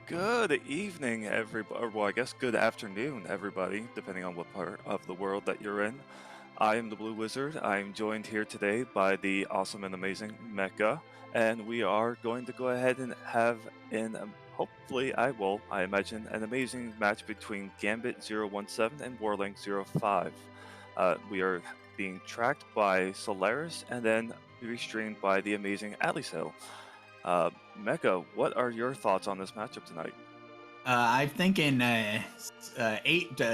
Good evening, everybody. Well, I guess good afternoon, everybody, depending on what part of the world that you're in. I am the Blue Wizard. I am joined here today by the awesome and amazing Mecha, and we are going to go ahead and have hopefully, I imagine, an amazing match between Gambit017 and warlink05. We are being tracked by Solaris and then restreamed by the amazing Alisail. Mecha, what are your thoughts on this matchup tonight? I'm thinking 8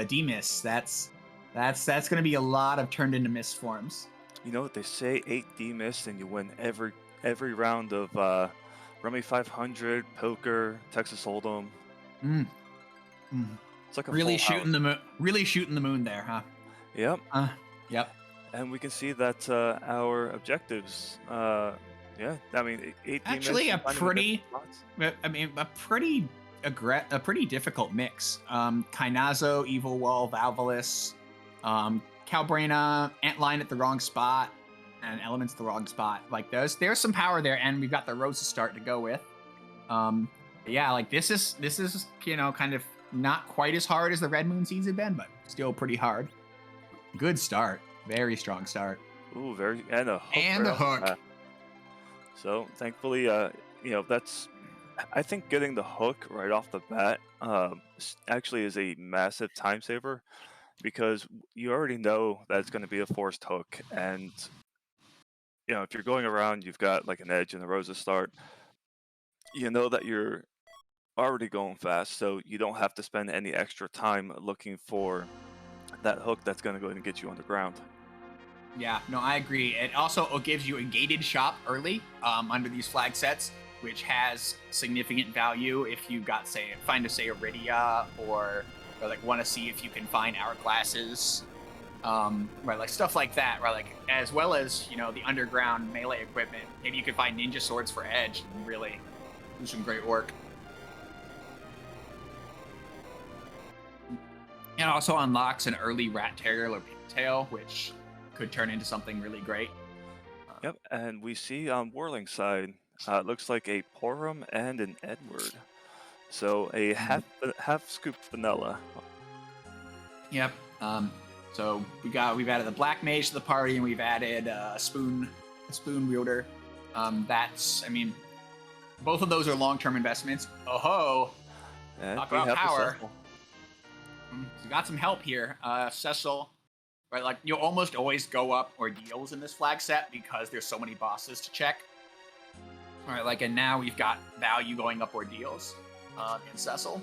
D-miss. That's going to be a lot of turned into miss forms. You know what they say, 8D miss and you win every round of Rummy 500, poker, Texas Hold'em. It's like a really full shooting house. the moon. Really shooting the moon there, huh? Yep. Yep. And we can see that our objectives. Yeah, I mean, 8D Actually, miss, a pretty difficult mix. Kainazo, Evil Wall, Valvalis, Calbraina, Antline at the wrong spot, and Elements at the wrong spot. Like there's some power there, and we've got the Rosa start to go with. Yeah, like this is kind of not quite as hard as the Red Moon seeds have been, but still pretty hard. Good start, very strong start. Ooh, and a hook. And a hook. So thankfully, that's. I think getting the hook right off the bat actually is a massive time saver, because you already know that it's going to be a forced hook, and if you're going around, you've got like an edge and a Rosa start. You know that you're already going fast, so you don't have to spend any extra time looking for that hook that's going to go ahead and get you on the ground. Yeah, no, I agree. It also gives you a gated shop early under these flag sets, which has significant value if you got, find Iridia, or like want to see if you can find hourglasses, right, like stuff like that, right, like as well as the underground melee equipment. Maybe you could find ninja swords for edge and really do some great work. It also unlocks an early rat tail or pigtail, which could turn into something really great. Yep, and we see on Warling's side, it looks like a Porum and an Edward. So a half scoop vanilla. Yep. So we've added the Black Mage to the party, and we've added a spoon wielder. Both of those are long-term investments. Oh-ho! And Talk we about have power. The Cecil. So we got some help here. Cecil, right? Like you'll almost always go up ordeals in this flag set because there's so many bosses to check. All right, like, and now we've got value going up ordeals in Cecil.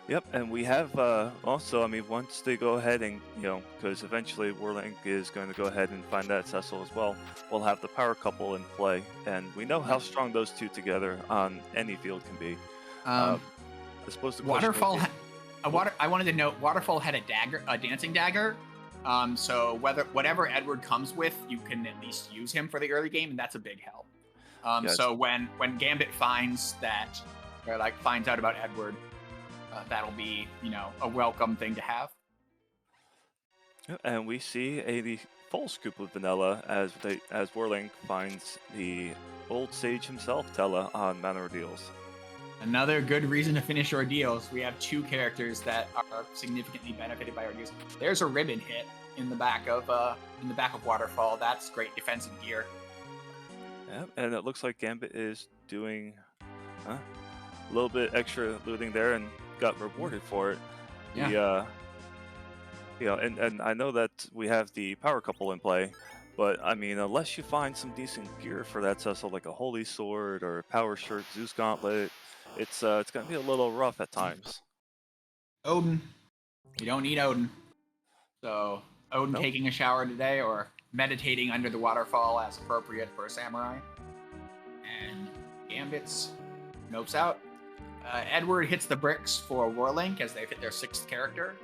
Yep, and we have also, once they go ahead and, because eventually Warlink is going to go ahead and find that Cecil as well, we'll have the power couple in play, and we know how strong those two together on any field can be. I suppose the Waterfall. I wanted to note Waterfall had a dancing dagger. So whatever Edward comes with, you can at least use him for the early game, and that's a big help. Yes. So when Gambit finds that, or like finds out about Edward, that'll be a welcome thing to have. And we see the full scoop of vanilla as Warlink finds the old sage himself, Tella, on mana ordeals. Another good reason to finish ordeals. We have two characters that are significantly benefited by ordeals. There's a ribbon hit in the back of Waterfall. That's great defensive gear. Yeah, and it looks like Gambit is doing a little bit extra looting there and got rewarded for it. Yeah. And I know that we have the power couple in play, but unless you find some decent gear for that Cecil, like a holy sword or a power shirt, Zeus gauntlet, it's gonna be a little rough at times. Odin, you don't need Odin. So Odin taking a shower today, or meditating under the waterfall as appropriate for a samurai. And Gambit's nopes out. Edward hits the bricks for Warlink as they've hit their 6th character.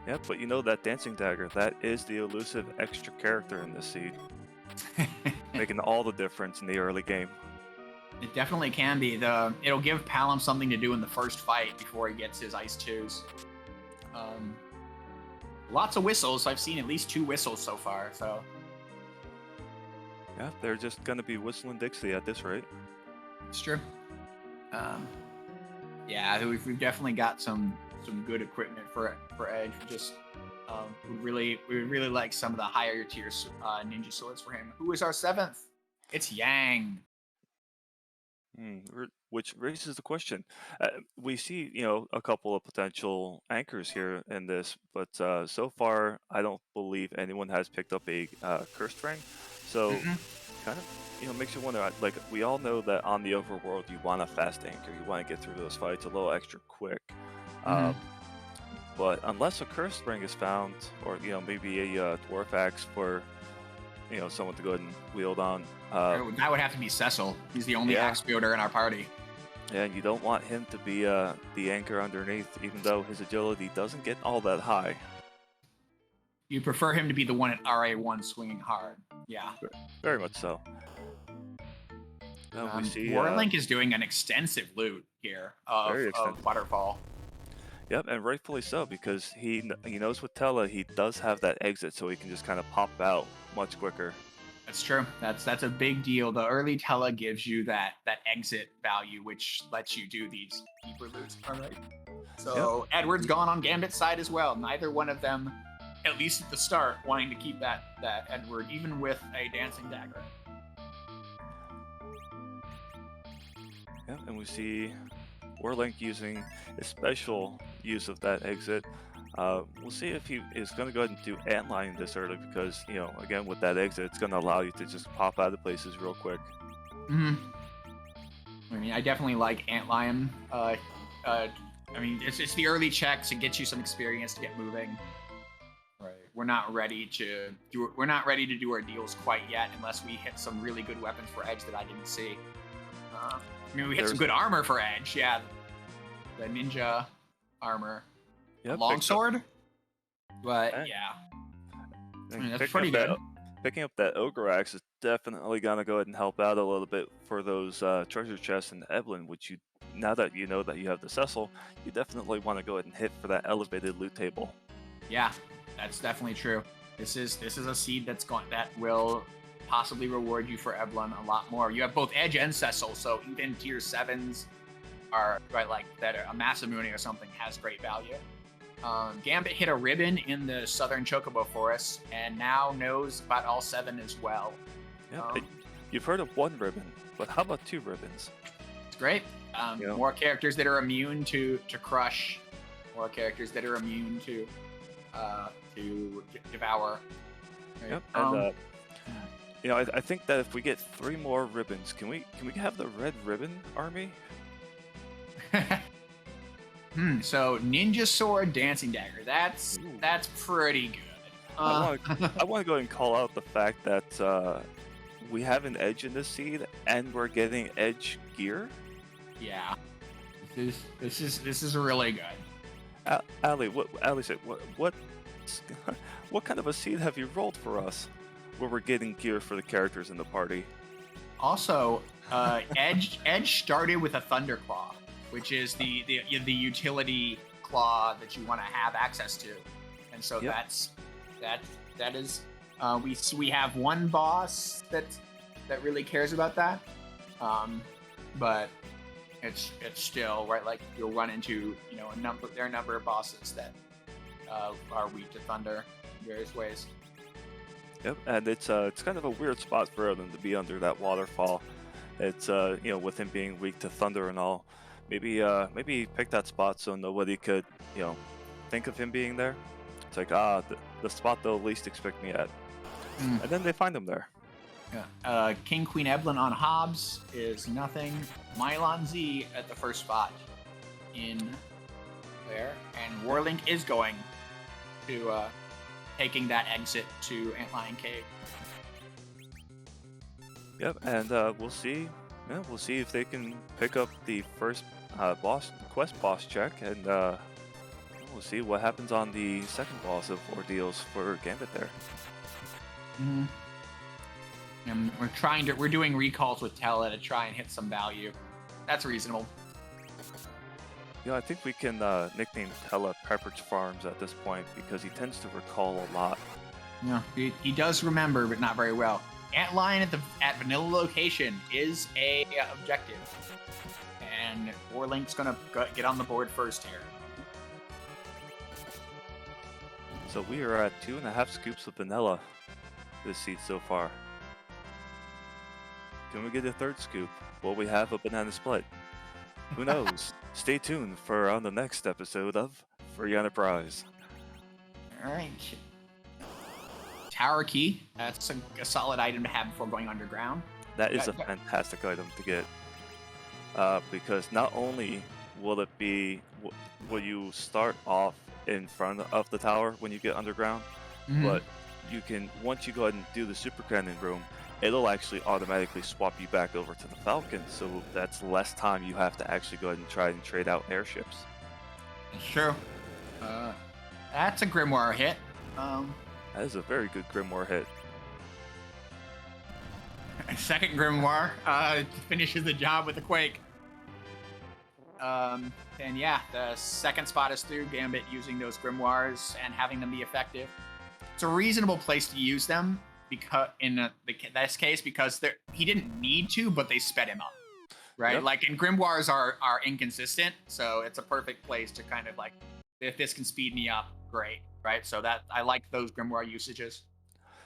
Yeah, but that dancing dagger, that is the elusive extra character in this seed. Making all the difference in the early game. It definitely can be. It'll give Palom something to do in the first fight before he gets his Ice 2s. Lots of whistles. I've seen at least 2 whistles so far, so. Yeah, they're just going to be whistling Dixie at this rate. It's true. Yeah, we've definitely got some good equipment for Edge. We would really like some of the higher tier ninja swords for him. Who is our 7th? It's Yang. Which raises the question. We see, a couple of potential anchors here in this, but so far, I don't believe anyone has picked up a cursed ring. So, kind of, makes you wonder. Like, we all know that on the overworld, you want a fast anchor. You want to get through those fights a little extra quick. But unless a cursed ring is found, or maybe a dwarf axe for someone to go ahead and wield on. That would have to be Cecil. He's the only axe wielder in our party. Yeah, and you don't want him to be the anchor underneath, even though his agility doesn't get all that high. You prefer him to be the one at RA1 swinging hard. Yeah. Very much so. We see Warlink is doing an extensive loot here of Waterfall. Yep, and rightfully so, because he knows with Tella he does have that exit, so he can just kind of pop out much quicker. That's true. That's a big deal. The early Tella gives you that exit value, which lets you do these deeper loots. All right. So Edward's gone on Gambit's side as well. Neither one of them, at least at the start, wanting to keep that Edward, even with a dancing dagger. Yeah, and we see Warlink using a special use of that exit. We'll see if he is going to go ahead and do antline this early, because again, with that exit, it's going to allow you to just pop out of places real quick. I mean, I definitely like antlion. I mean, it's the early check to get you some experience to get moving. Right. We're not ready to do our deals quite yet, unless we hit some really good weapons for Edge that I didn't see. I mean, we hit some good armor for Edge. Yeah, the ninja armor. Yep, longsword, but I mean, that's pretty good. Picking up that ogre axe is definitely gonna go ahead and help out a little bit for those treasure chests in Evelyn, which now that you know that you have the Cecil, you definitely want to go ahead and hit for that elevated loot table. Yeah, that's definitely true. This is a seed that will possibly reward you for Evelyn a lot more. You have both Edge and Cecil, so even tier 7s are like that. A Masamune or something has great value. Gambit hit a ribbon in the southern Chocobo Forest, and now knows about all 7 as well. Yeah, you've heard of one ribbon, but how about 2 ribbons? It's great. More characters that are immune to crush, more characters that are immune to devour. Right? Yep. And I think that if we get 3 more ribbons, can we have the red ribbon army? So ninja sword, dancing dagger. That's pretty good. I want to go ahead and call out the fact that we have an Edge in this seed, and we're getting Edge gear. Yeah, this is really good. Ali, what kind of a seed have you rolled for us, where we're getting gear for the characters in the party? Also, Edge started with a Thunderclaw, which is the utility claw that you want to have access to, and so that is we have one boss that really cares about that, but it's still right. Like you'll run into a number of bosses that are weak to thunder in various ways. Yep, and it's kind of a weird spot for them to be under that waterfall. It's with him being weak to thunder and all. Maybe pick that spot so nobody could, think of him being there. It's like, the spot they'll least expect me at. And then they find him there. Yeah. King Queen Evelyn on Hobbs is nothing. Mylon Z at the first spot in there. And Warlink is going to taking that exit to Antlion Cave. Yep, and we'll see. Yeah, we'll see if they can pick up the first quest boss check, and we'll see what happens on the second boss of Ordeals for Gambit there. And we're doing recalls with Tella to try and hit some value. That's reasonable. I think we can nickname Tella Pepperidge Farms at this point, because he tends to recall a lot. Yeah, he does remember, but not very well. Antlion at vanilla location is a objective, and Warlink's gonna get on the board first here. So we are at 2.5 scoops of vanilla this seed so far. Can we get a third scoop? Will we have a banana split? Who knows? Stay tuned for on the next episode of Free Enterprise. All right. Tower key. That's a solid item to have before going underground. That is a fantastic item to get. Because not only will it be, will you start off in front of the tower when you get underground, but you can, once you go ahead and do the super cannon room, it'll actually automatically swap you back over to the Falcon, so that's less time you have to actually go ahead and try and trade out airships. Sure. That's a Grimoire hit. That is a very good Grimoire hit. Second Grimoire finishes the job with a Quake. And yeah, the second spot is through Gambit using those Grimoires and having them be effective. It's a reasonable place to use them because in this case, because he didn't need to, but they sped him up, right? Yep. Like, and Grimoires are inconsistent, so it's a perfect place to kind of like, if this can speed me up, great, right? So that I like those Grimoire usages.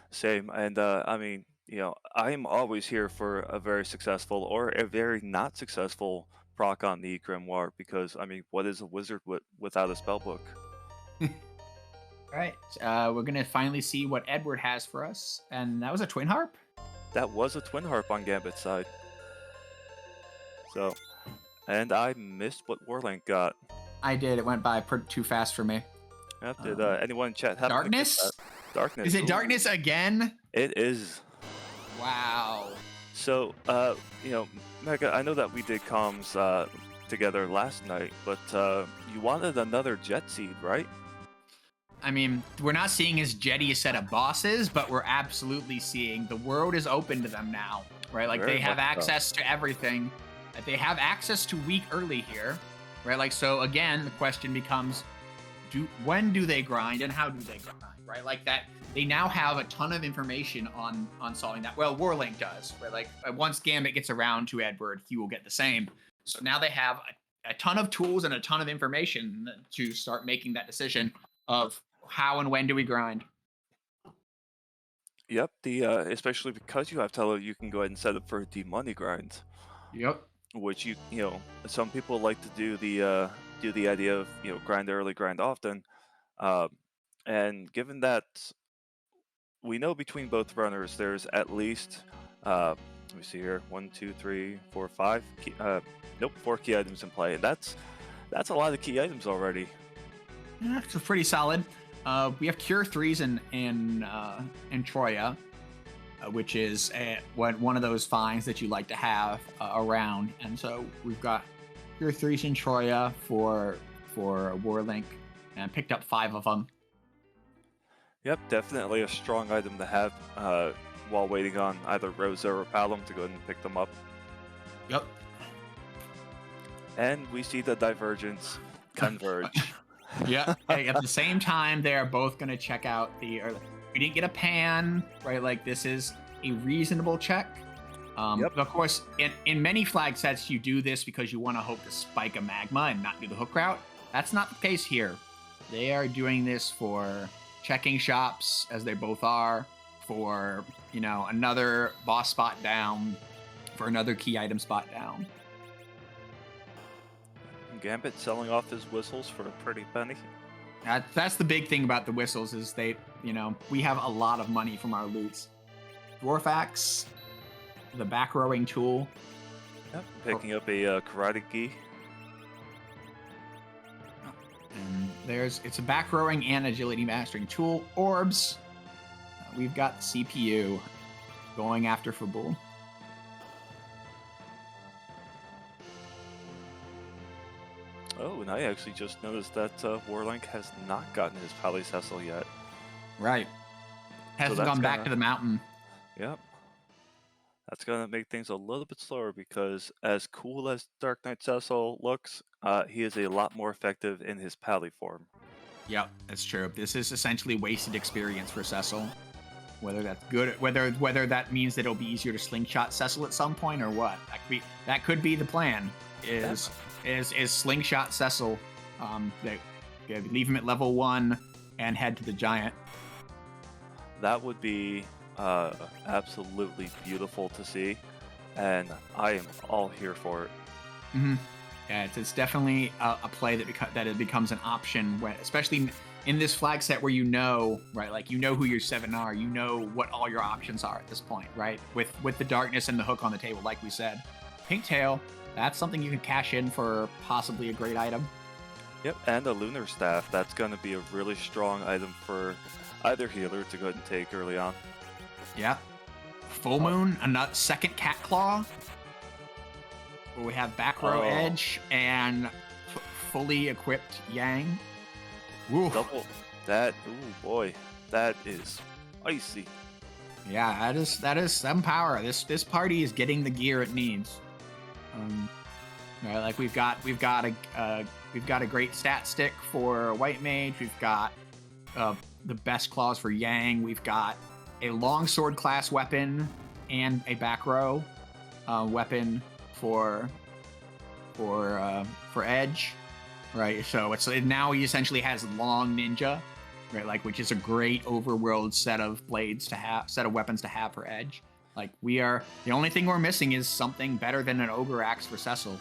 Same, and I mean, you know, I'm always here for a very successful or a very not successful proc on the Grimoire, because I mean, what is a wizard without a spellbook? All right, we're gonna finally see what Edward has for us, and that was a Twin Harp. That was a Twin Harp on Gambit's side. So, and I missed what Warlink got. I did. It went by too fast for me. Yep, did anyone in chat have Darkness? Darkness. Is it Darkness again? It is. Wow. So, you know, Mega, I know that we did comms together last night, but you wanted another jet seed, right? I mean, we're not seeing as jetty a set of bosses, but we're absolutely seeing the world is open to them now, right? Like, Very they have much access to everything. They have access to week early here, right? Like, so again, the question becomes, when do they grind and how do they grind, right? Like that, they now have a ton of information on solving that. Well, Warlink does, right? Like, once Gambit gets around to Edward, he will get the same. So now they have a ton of tools and a ton of information to start making that decision of how and when do we grind. Yep, especially because you have Tele, you can go ahead and set up for a D-Money grind. Yep. Which you know, some people like to do the idea of, you know, grind early, grind often, and given that we know between both runners there's at least let me see here, 1, 2, 3, 4, 5 key, 4 key items in play, and that's a lot of key items already. Yeah, it's pretty solid. We have Cure 3s in Troya, which is one of those finds that you like to have around. And so we've got Cure 3s in Troya for Warlink, and picked up 5 of them. Yep, definitely a strong item to have while waiting on either Rosa or Palom to go ahead and pick them up. Yep. And we see the divergence converge. Yeah. Hey, at the same time, they're both going to check out we didn't get a pan, right? Like, this is a reasonable check. Yep. Of course, in many flag sets, you do this because you want to hope to spike a magma and not do the hook route. That's not the case here. They are doing this for checking shops, as they both are, for, you know, another boss spot down, for another key item spot down. Gambit selling off his whistles for a pretty penny. That's the big thing about the whistles, is they, you know, we have a lot of money from our loots. Dwarf Axe, the back rowing tool. Yep, picking up a karate gi. And it's a back rowing and agility mastering tool. Orbs. We've got the CPU going after Fabul. Oh, and I actually just noticed that Warlink has not gotten his Pally Cecil yet. Right. Hasn't gone back to the mountain. Yep. That's going to make things a little bit slower, because as cool as Dark Knight Cecil looks, he is a lot more effective in his Pally form. Yep, that's true. This is essentially wasted experience for Cecil. Whether that's good, whether that means that it'll be easier to slingshot Cecil at some point or what. That could be the plan. Is slingshot Cecil. They leave him at level 1 and head to the giant. That would be absolutely beautiful to see, and I am all here for it. Mm-hmm. Yeah, it's definitely a play that it becomes an option when, especially in this flag set where right, like who your 7 are, what all your options are at this point, right? With the darkness and the hook on the table, like we said. Pinktail, that's something you can cash in for possibly a great item. Yep, and a Lunar Staff, that's going to be a really strong item for either healer to go ahead and take early on. Yeah. Full Moon, another second Cat Claw. Where we have back row Edge and fully equipped Yang. Ooh. Double that. Ooh boy, that is icy. Yeah, that is some power. This party is getting the gear it needs. Right, like we've got a great stat stick for White Mage. We've got the best claws for Yang. We've got a longsword class weapon and a back row weapon for Edge, right? So now he essentially has long ninja, right? Like, which is a great overworld set of weapons to have for Edge. Like, the only thing we're missing is something better than an ogre axe for Cecil.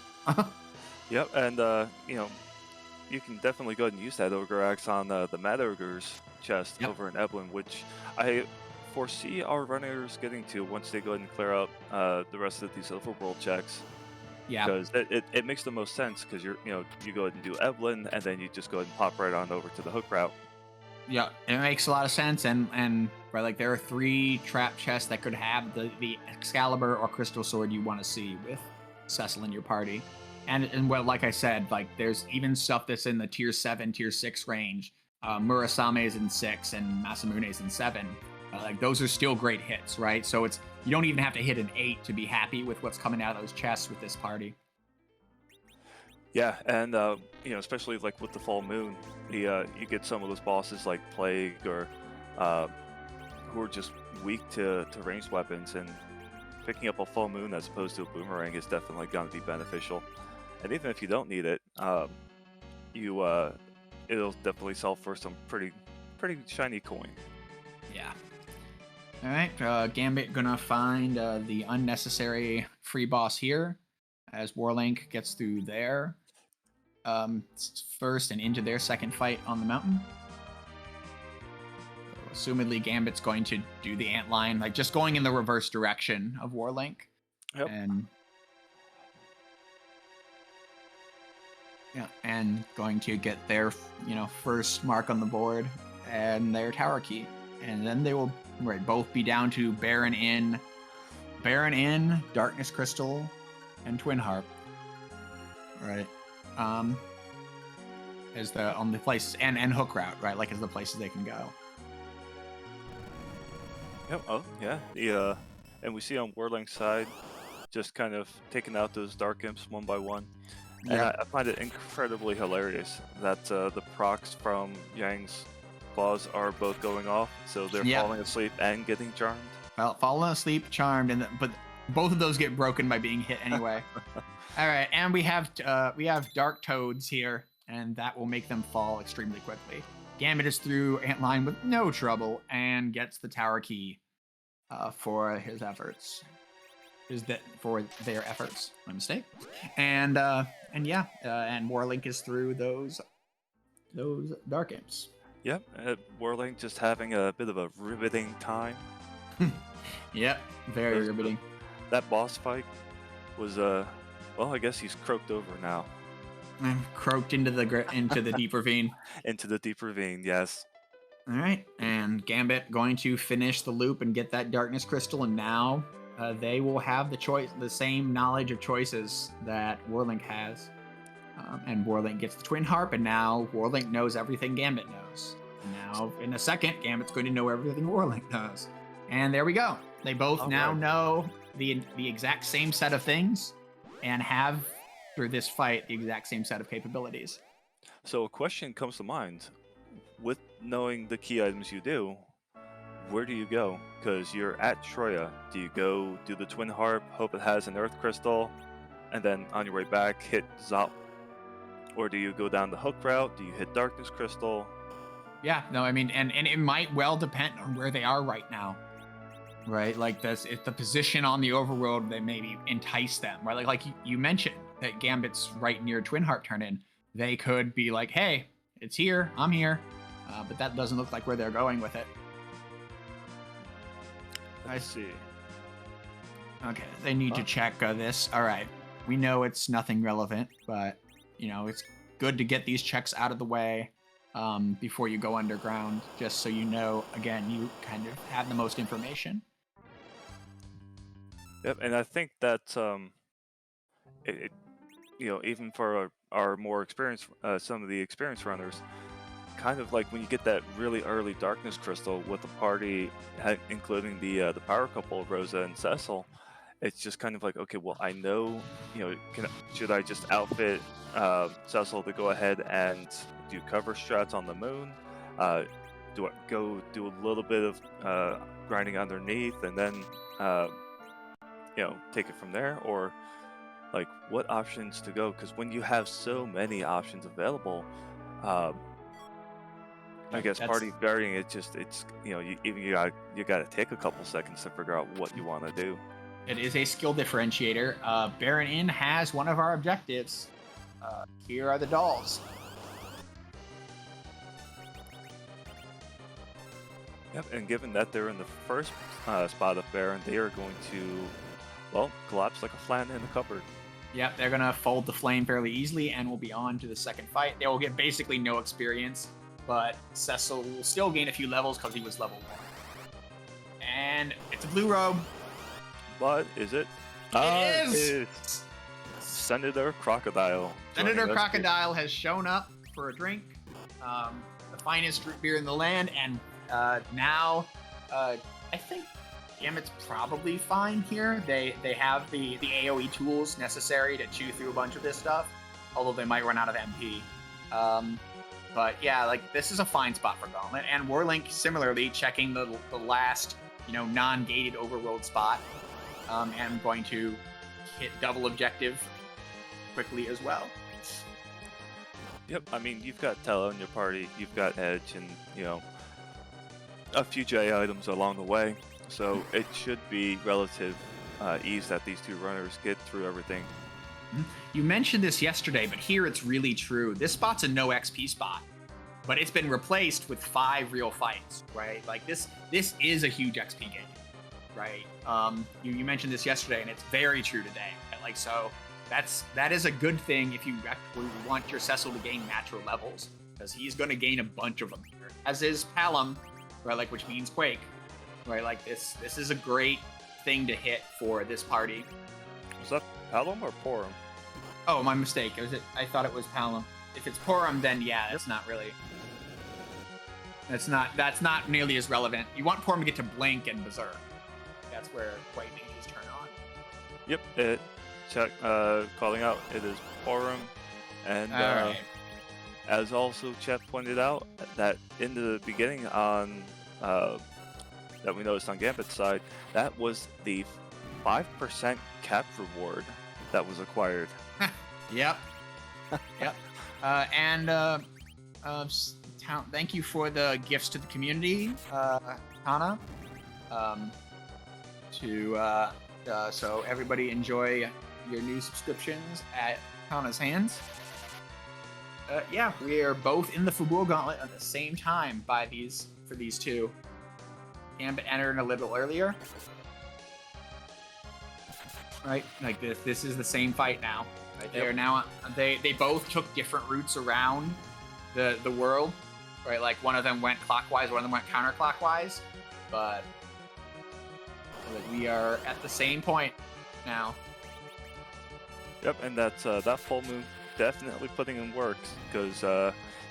Yep, and you can definitely go ahead and use that ogre axe on the Mad Ogre's chest over in Eblin, which I foresee our runners getting to once they go ahead and clear out the rest of these Overworld checks. Yeah, because it makes the most sense, because you go ahead and do Evelyn, and then you just go ahead and pop right on over to the hook route. Yeah, it makes a lot of sense, and right, like there are 3 trap chests that could have the Excalibur or Crystal Sword you want to see with Cecil in your party, and well, like I said, like there's even stuff that's in the tier 7, tier 6 range. Murasame is in 6 and Masamune is in 7. Like those are still great hits, right? So you don't even have to hit an 8 to be happy with what's coming out of those chests with this party. Yeah, and especially like with the full moon, you get some of those bosses like Plague or who are just weak to ranged weapons, and picking up a full moon as opposed to a boomerang is definitely going to be beneficial. And even if you don't need it, it'll definitely sell for some pretty shiny coin. Yeah. All right, Gambit gonna find the unnecessary free boss here as Warlink gets through their first and into their second fight on the mountain. So, assumedly, Gambit's going to do the antline, like just going in the reverse direction of Warlink. Yep. And going to get their first mark on the board and their tower key, and then they will both be down to Baron Inn, Darkness Crystal, and Twin Harp. Right. As the on the places and hook route, right? Like as the places they can go. Yep. Oh yeah. Yeah. And we see on Warlink's side, just kind of taking out those dark imps one by one. And Yeah. I find it incredibly hilarious that the procs from Yang's claws are both going off, so they're falling asleep and getting charmed. Well, falling asleep, charmed, but both of those get broken by being hit anyway. All right, and we have Dark Toads here, and that will make them fall extremely quickly. Gambit is through Antline with no trouble and gets the tower key for his efforts. For their efforts? My mistake. And Warlink is through those dark imps. Yep, Warlink just having a bit of a riveting time. Yep, very riveting. That boss fight was well, I guess he's croaked over now. Croaked into the deep ravine. Into the deep ravine, yes. All right, and Gambit going to finish the loop and get that darkness crystal, and now they will have the same knowledge of choices that Warlink has. And Warlink gets the Twin Harp, and now Warlink knows everything Gambit knows. And now, in a second, Gambit's going to know everything Warlink knows. And there we go. They both know the exact same set of things, and have, through this fight, the exact same set of capabilities. So a question comes to mind. With knowing the key items you do, where do you go? Because you're at Troya. Do you go do the Twin Harp, hope it has an Earth Crystal, and then on your way back hit Zop? Or do you go down the Hook route? Do you hit Darkness Crystal? Yeah, no, I mean, and it might well depend on where they are right now, right? Like this, if the position on the overworld, they maybe entice them, right? Like you mentioned that Gambit's right near Twin Heart turn-in. They could be like, hey, it's here, I'm here, but that doesn't look like where they're going with it. I see. Okay, they need to check this. All right, we know it's nothing relevant, but you know it's good to get these checks out of the way. Before you go underground, just so you know, again, you kind of have the most information. Yep, and I think that even for our more experienced, some of the experienced runners, kind of like when you get that really early Darkness Crystal with the party, including the power couple, Rosa and Cecil, it's just kind of like, okay, well, I know, should I just outfit Cecil to go ahead and do cover strats on the moon? Do I go do a little bit of grinding underneath and then, take it from there? Or like what options to go? Because when you have so many options available, I guess party varying, you gotta take a couple seconds to figure out what you want to do. It is a skill differentiator. Baron Inn has one of our objectives. Here are the dolls. Yep, and given that they're in the first spot of Baron, they are going to, well, collapse like a flan in the cupboard. Yep, they're going to fold the flame fairly easily and will be on to the second fight. They will get basically no experience, but Cecil will still gain a few levels because he was level 1. And it's a blue robe. But is it? It is! It's Senator Crocodile. Senator Crocodile has shown up for a drink. The finest root beer in the land, and now I think Gambit's probably fine here. They have the AoE tools necessary to chew through a bunch of this stuff, although they might run out of MP. But yeah, like this is a fine spot for Gauntlet, and Warlink similarly checking the last non-gated overworld spot, and going to hit double objective quickly as well. Yep, I mean you've got Tella in your party, you've got Edge, and a few J items along the way, so it should be relative ease that these two runners get through everything. You mentioned this yesterday, but here it's really true. This spot's a no XP spot, but it's been replaced with 5 real fights, right? Like this is a huge XP gain, right? You mentioned this yesterday, and it's very true today. Like so, that is a good thing if you actually want your Cecil to gain natural levels, because he's going to gain a bunch of them here, as is Palom, right? Like which means Quake, right? Like this is a great thing to hit for this party. Was that Palom or Porum? Oh, my mistake. I thought it was Palom. If it's Porum, then yeah, it's not really. That's not nearly as relevant. You want Porum to get to Blink and Berserk. That's where Quake Ninjas turn on. Yep. Calling out. It is Porum, and right. as also Chet pointed out, that in the beginning on that we noticed on Gambit's side, that was the 5% cap reward that was acquired. Yep. Yep. Thank you for the gifts to the community, Hana. So everybody enjoy your new subscriptions at Hana's hands. Yeah, we are both in the Fubu Gauntlet at the same time for these two. Gambit entered a little earlier. Right, like this is the same fight now. Right, they are now. They both took different routes around the world. Right, like one of them went clockwise, one of them went counterclockwise, but like, we are at the same point now. Yep, and that's that full moon definitely putting in work, because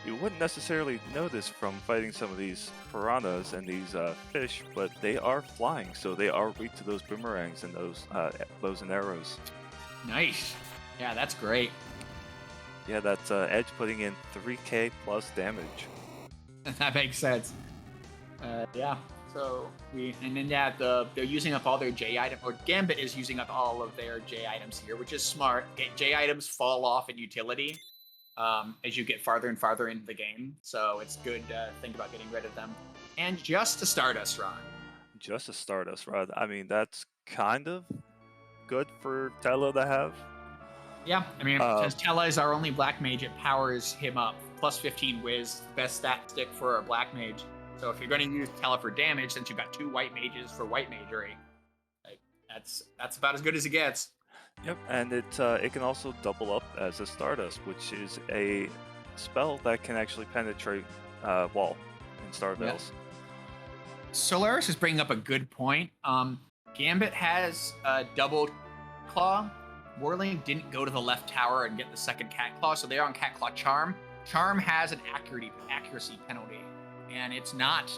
you wouldn't necessarily know this from fighting some of these piranhas and these fish, but they are flying, so they are weak to those boomerangs and those bows and arrows. Nice. Yeah, that's great. Yeah, that's Edge putting in 3k plus damage. That makes sense. Yeah. So and then they're using up all their J items, or Gambit is using up all of their J items here, which is smart. J items fall off in utility as you get farther and farther into the game, so it's good to think about getting rid of them. And just a Stardust run. Just a Stardust rod. I mean, that's kind of good for Tello to have. Yeah, I mean, because Tella is our only black mage, it powers him up. Plus 15 whiz, best stat stick for a black mage. So if you're going to use Tella for damage, since you've got 2 white mages for white magery, like that's about as good as it gets. Yep, and it can also double up as a Stardust, which is a spell that can actually penetrate wall in Star Veils. Solaris is bringing up a good point. Gambit has a double claw. Warlink didn't go to the left tower and get the second Cat Claw, so they're on Cat Claw Charm. Charm has an accuracy penalty, and it's not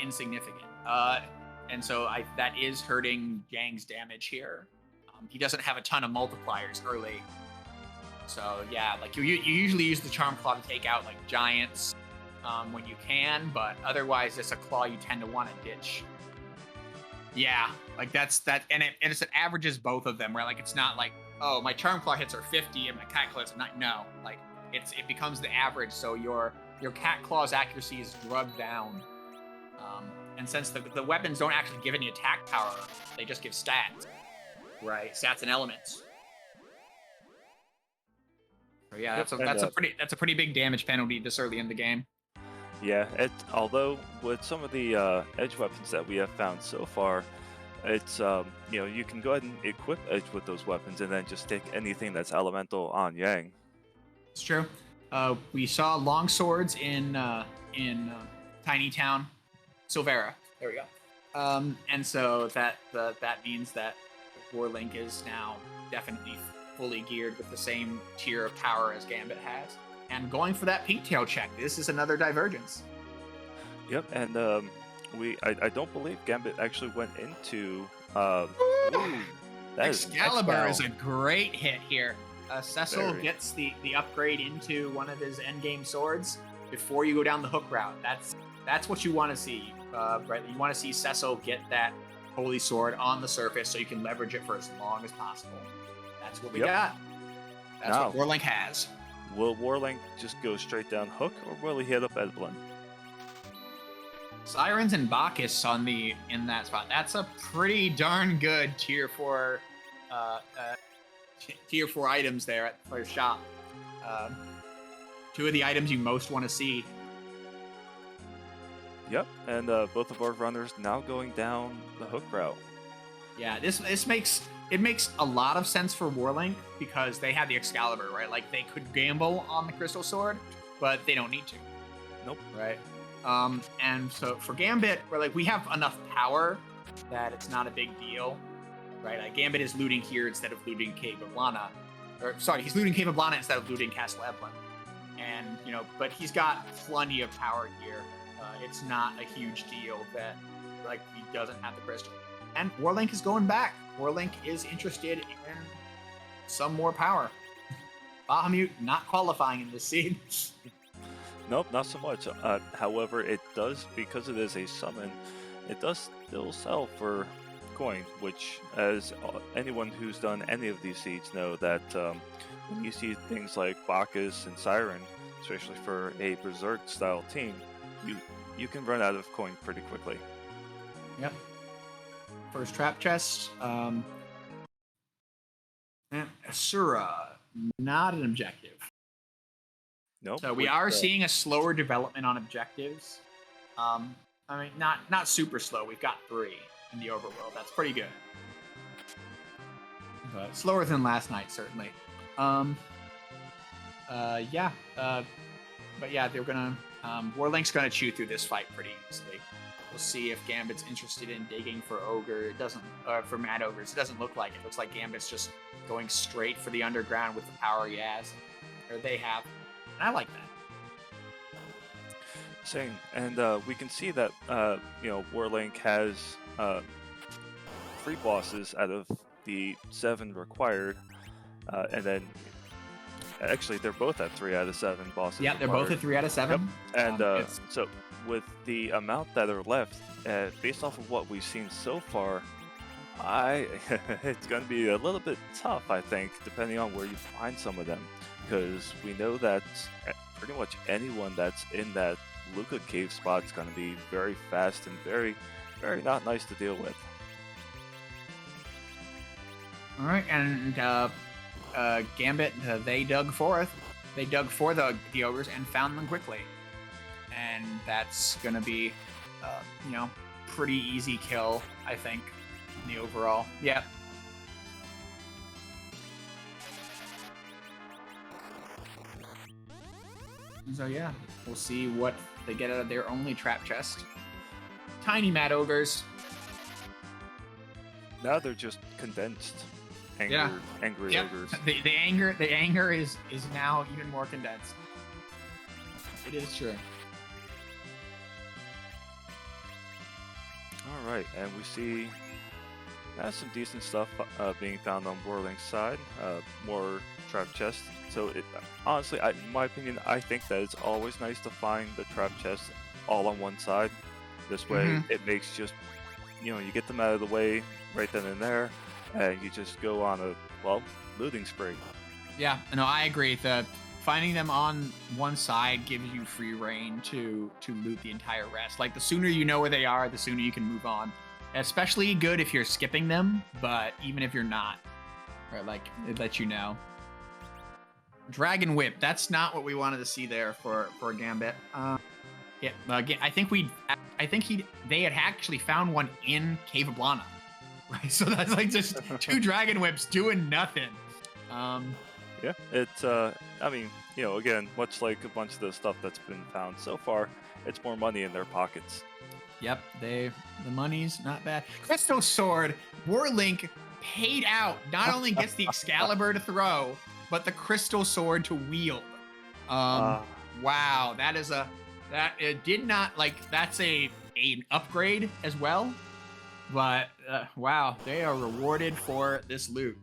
insignificant. And so that is hurting Yang's damage here. He doesn't have a ton of multipliers early, so yeah, like you usually use the Charm Claw to take out like giants when you can, but otherwise it's a claw you tend to want to ditch. Yeah, like that's and it averages both of them, where like it's not like, oh, my Charm Claw hits are 50 and my Cat Claw is not. No, like it becomes the average, so your Cat Claw's accuracy is drugged down. And since the weapons don't actually give any attack power, they just give stats, right? Stats and elements. So yeah, that's a pretty big damage penalty this early in the game. Yeah, although with some of the edge weapons that we have found so far, it's you can go ahead and equip edge with those weapons and then just take anything that's elemental on Yang. It's true. We saw long swords in Tiny Town, Silvera. There we go. And so that means that Warlink is now definitely fully geared with the same tier of power as Gambit has. And going for that pink tail check. This is another divergence. Yep, and I don't believe Gambit actually went into. Excalibur is a great hit here. Cecil gets the upgrade into one of his endgame swords before you go down the hook route. That's what you want to see, right? You want to see Cecil get that holy sword on the surface so you can leverage it for as long as possible. That's what we got. That's what Warlink has. Will Warlink just go straight down hook, or will he hit up Edblin? Sirens and Bacchus in that spot. That's a pretty darn good tier 4 items there at the first shop. 2 of the items you most want to see. Yep, and both of our runners now going down the hook route. Yeah, this makes a lot of sense for Warlink because they have the Excalibur, right? Like they could gamble on the Crystal Sword, but they don't need to. Nope. Right. And so for Gambit, we have enough power that it's not a big deal, right? Gambit is looting here instead of looting Cave of Lana. He's looting Cave of Lana instead of looting Castle Evelyn. And, but he's got plenty of power here. It's not a huge deal that, he doesn't have the crystal. And Warlink is going back. Warlink is interested in some more power. Bahamut not qualifying in this scene. Nope, not so much. However, it does, because it is a summon, it does still sell for coin, which, as anyone who's done any of these seeds know, that when you see things like Bacchus and Siren, especially for a Berserk-style team, you can run out of coin pretty quickly. Yep. First trap chest. Asura, not an objective. Nope. So we are seeing a slower development on objectives. Not super slow. We've got 3 in the overworld. That's pretty good. But slower than last night, certainly. But yeah, they're gonna. Warlink's gonna chew through this fight pretty easily. We'll see if Gambit's interested in digging for Ogre. It doesn't, for Mad Ogres. It doesn't look like it. It looks like Gambit's just going straight for the underground with the power he has, or they have. And I like that. Same, and we can see that Warlink has 3 bosses out of the 7 required, and then actually, they're both at 3 out of 7 bosses. Yeah, they're both required. at 3 out of 7. Yep. And It's- so with the amount that are left, based off of what we've seen so far, it's going to be a little bit tough, I think, depending on where you find some of them, because we know that pretty much anyone that's in that Luca cave spot is going to be very fast and very, very not nice to deal with. All right, and Gambit, they dug for the ogres and found them quickly, and that's gonna be, pretty easy kill, I think, in the overall. Yeah. So yeah, we'll see what they get out of their only trap chest. Tiny mad ogres. Now they're just condensed, angry Yep. ogres. The anger is now even more condensed. It is true. All right, and we see some decent stuff being found on Warlink's side. More trap chests. So honestly, in my opinion, I think that it's always nice to find the trap chests all on one side. This way, it makes just, you get them out of the way right then and there, and you just go on a looting spree. Yeah, no, I agree. Finding them on one side gives you free reign to loot the entire rest. Like, the sooner you know where they are, the sooner you can move on. Especially good if you're skipping them, but even if you're not, right? Like, it lets you know. Dragon Whip. That's not what we wanted to see there for Gambit. Yeah, again, I think they had actually found one in Cave of Blana, right? So that's like just 2 Dragon Whips doing nothing. Yeah, it's I mean, again, much like a bunch of the stuff that's been found so far, it's more money in their pockets. Yep, the money's not bad. Crystal Sword, Warlink paid out. Not only gets the Excalibur to throw, but the Crystal Sword to wield. Wow, it did not, like, that's an upgrade as well. But wow, they are rewarded for this loot.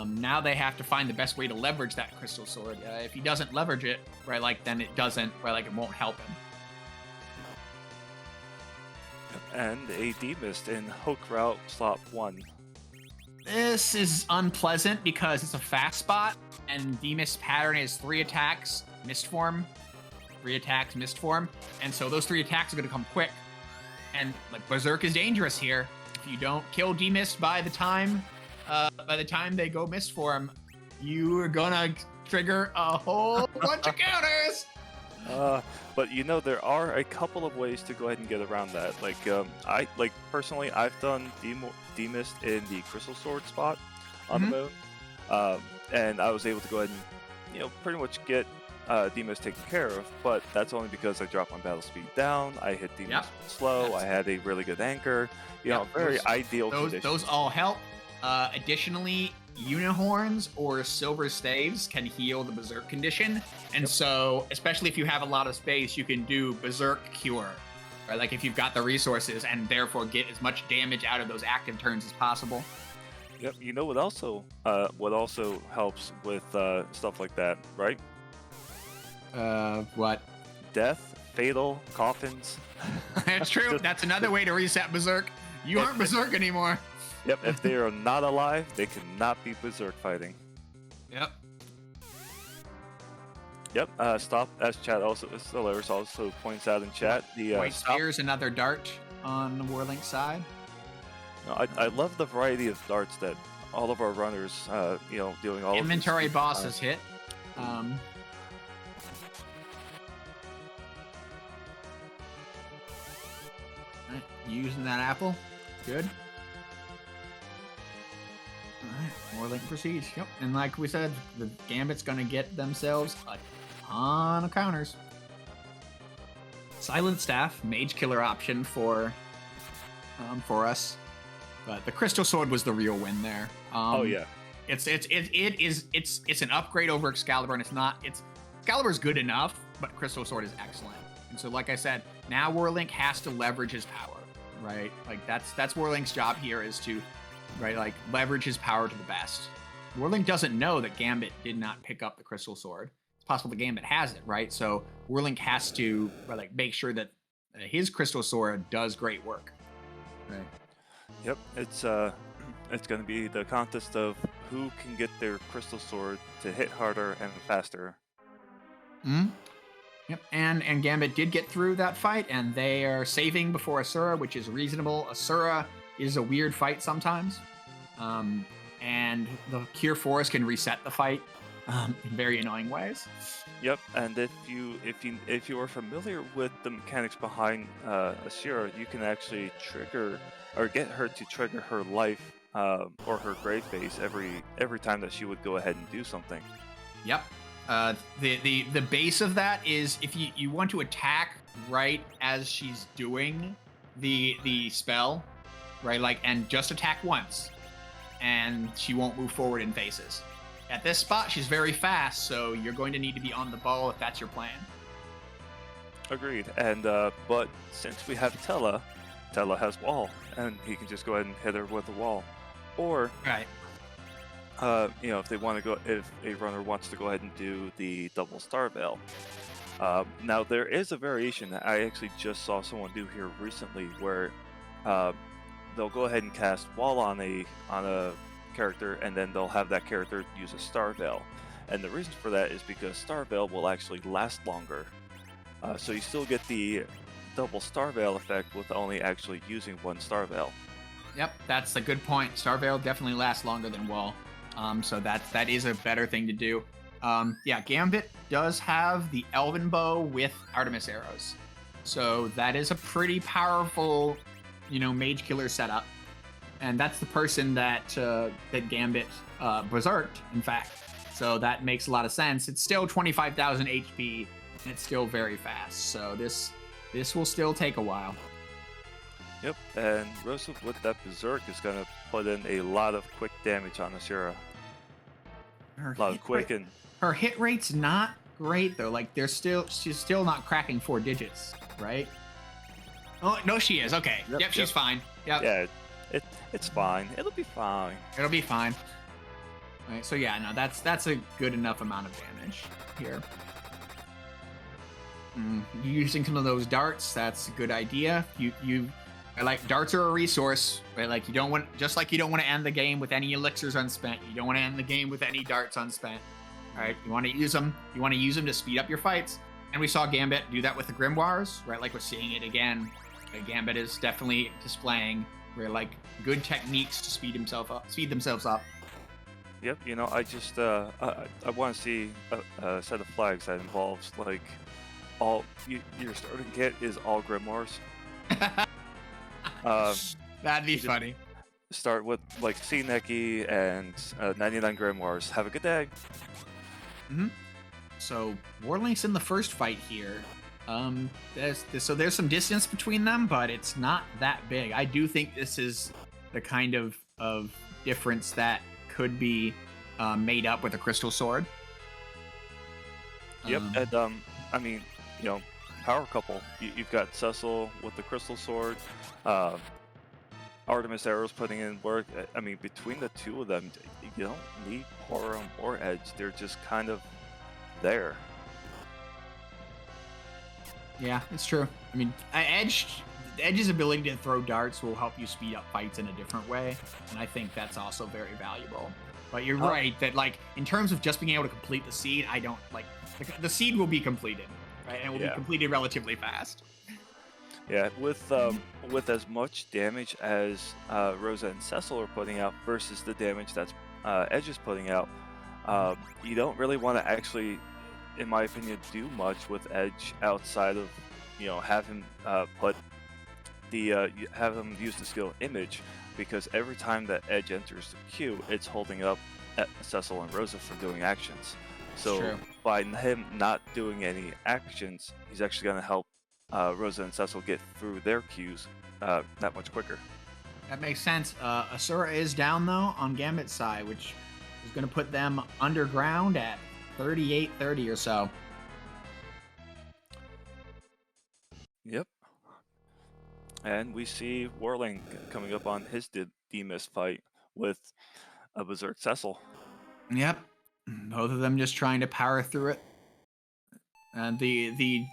Now they have to find the best way to leverage that Crystal Sword. If he doesn't leverage it, right, like, then it doesn't, right, like, it won't help him. And a D-Mist in Hook Route Slot 1. This is unpleasant because it's a fast spot, and D-Mist pattern is 3 attacks, Mist Form, 3 attacks, Mist Form, and so those 3 attacks are going to come quick. And, like, Berserk is dangerous here. If you don't kill D-Mist by the time they go Mist Form, you are gonna trigger a whole bunch of counters. But there are a couple of ways to go ahead and get around that. Like, personally, I've done D-Mist in the Crystal Sword spot on the moon, and I was able to go ahead and pretty much get D-Mist taken care of. But that's only because I dropped my battle speed down. I hit D-Mist slow. I had a really good anchor. Very ideal conditions. Those all help. Additionally, Unihorns or Silver Staves can heal the Berserk condition. And so, especially if you have a lot of space, you can do Berserk Cure. Right? Like, if you've got the resources, and therefore get as much damage out of those active turns as possible. Yep. What also helps with stuff like that, right? What? Death, fatal, coffins. That's true. That's another way to reset Berserk. You aren't Berserk anymore. Yep, if they are not alive, they cannot be Berserk fighting. Yep. Yep, stop, as chat also points out in chat. The White Spear's another dart on the Warlink side. No, I love the variety of darts that all of our runners, doing all inventory of these, bosses hit. Using that apple. Good. Alright, Warlink proceeds. Yep. And like we said, the Gambit's gonna get themselves a ton of counters. Silent Staff, Mage Killer option for us. But the Crystal Sword was the real win there. Oh yeah. It's an upgrade over Excalibur, and Excalibur's good enough, but Crystal Sword is excellent. And so, like I said, now Warlink has to leverage his power, right? Like, that's Warlink's job here, is to, right, like, leverage his power to the best. Warlink doesn't know that Gambit did not pick up the Crystal Sword. It's possible that Gambit has it, right? So Warlink has to like make sure that his Crystal Sword does great work. Right. Yep, it's going to be the contest of who can get their crystal sword to hit harder and faster. Hmm. Yep, and Gambit did get through that fight, and they are saving before Asura, which is reasonable. Asura is a weird fight sometimes, and the Cure Forest can reset the fight in very annoying ways. Yep, and if you are familiar with the mechanics behind Asura, you can actually trigger or get her to trigger her life or her grave phase every time that she would go ahead and do something. Yep. The base of that is if you want to attack right as she's doing the spell, right? Like, and just attack once, and she won't move forward in phases. At this spot, she's very fast, so you're going to need to be on the ball if that's your plan. Agreed. And but since we have Tella has wall, and he can just go ahead and hit her with the wall, or Right. if they want to go, if a runner wants to go ahead and do the double star veil. Now there is a variation that I actually just saw someone do here recently, where they'll go ahead and cast wall on a character, and then they'll have that character use a star veil. And the reason for that is because star veil will actually last longer. So you still get the double star veil effect with only actually using one star veil. Yep, that's a good point. Star Veil definitely lasts longer than Wall. So that is a better thing to do. Yeah, Gambit does have the Elven Bow with Artemis arrows. So that is a pretty powerful, mage killer setup. And that's the person that Gambit berserked, in fact. So that makes a lot of sense. It's still 25,000 HP, and it's still very fast. So this will still take a while. Yep, and Rosa with that berserk is gonna put in a lot of quick damage on Asura. A lot of quick and her hit rate's not great though. Like she's still not cracking 4 digits, right? Oh no, she is. Okay. Yep, she's fine. Yep. Yeah, it's fine. It'll be fine. It'll be fine. All right, so yeah, no, that's a good enough amount of damage here. Using some of those darts, that's a good idea. Like darts are a resource, right? Like you don't want to end the game with any elixirs unspent. You don't want to end the game with any darts unspent. All right, you want to use them. You want to use them to speed up your fights. And we saw Gambit do that with the Grimoires, right? Like we're seeing it again. Gambit is definitely displaying like good techniques to speed themselves up. Yep, I just I want to see a set of flags that involves like your starting kit is all Grimoires. That'd be funny. Start with like Sea Neki and 99 Grimoires. Have a good day. So Warlink's in the first fight here. There's some distance between them, but it's not that big. I do think this is the kind of difference that could be made up with a crystal sword. Yep, and I mean, power couple. You've got Cecil with the crystal sword, Artemis arrows putting in work. I mean, between the two of them, you don't need Porum or Edge. They're just kind of there. Yeah, it's true. I mean, Edge's ability to throw darts will help you speed up fights in a different way, and I think that's also very valuable. But you're right that like in terms of just being able to complete the seed, I don't like the seed will be completed, right? And it will be completed relatively fast. Yeah, with as much damage as Rosa and Cecil are putting out versus the damage that's Edge is putting out, you don't really want to actually, in my opinion, do much with Edge outside of have him have him use the skill Image, because every time that Edge enters the queue, it's holding up Cecil and Rosa from doing actions. So by him not doing any actions, he's actually going to help Rosa and Cecil get through their queues that much quicker. That makes sense. Asura is down though on Gambit's side, which is going to put them underground at 3830 or so. Yep. And we see Warling coming up on his Demus fight with a Berserk Cecil. Yep. Both of them just trying to power through it. And the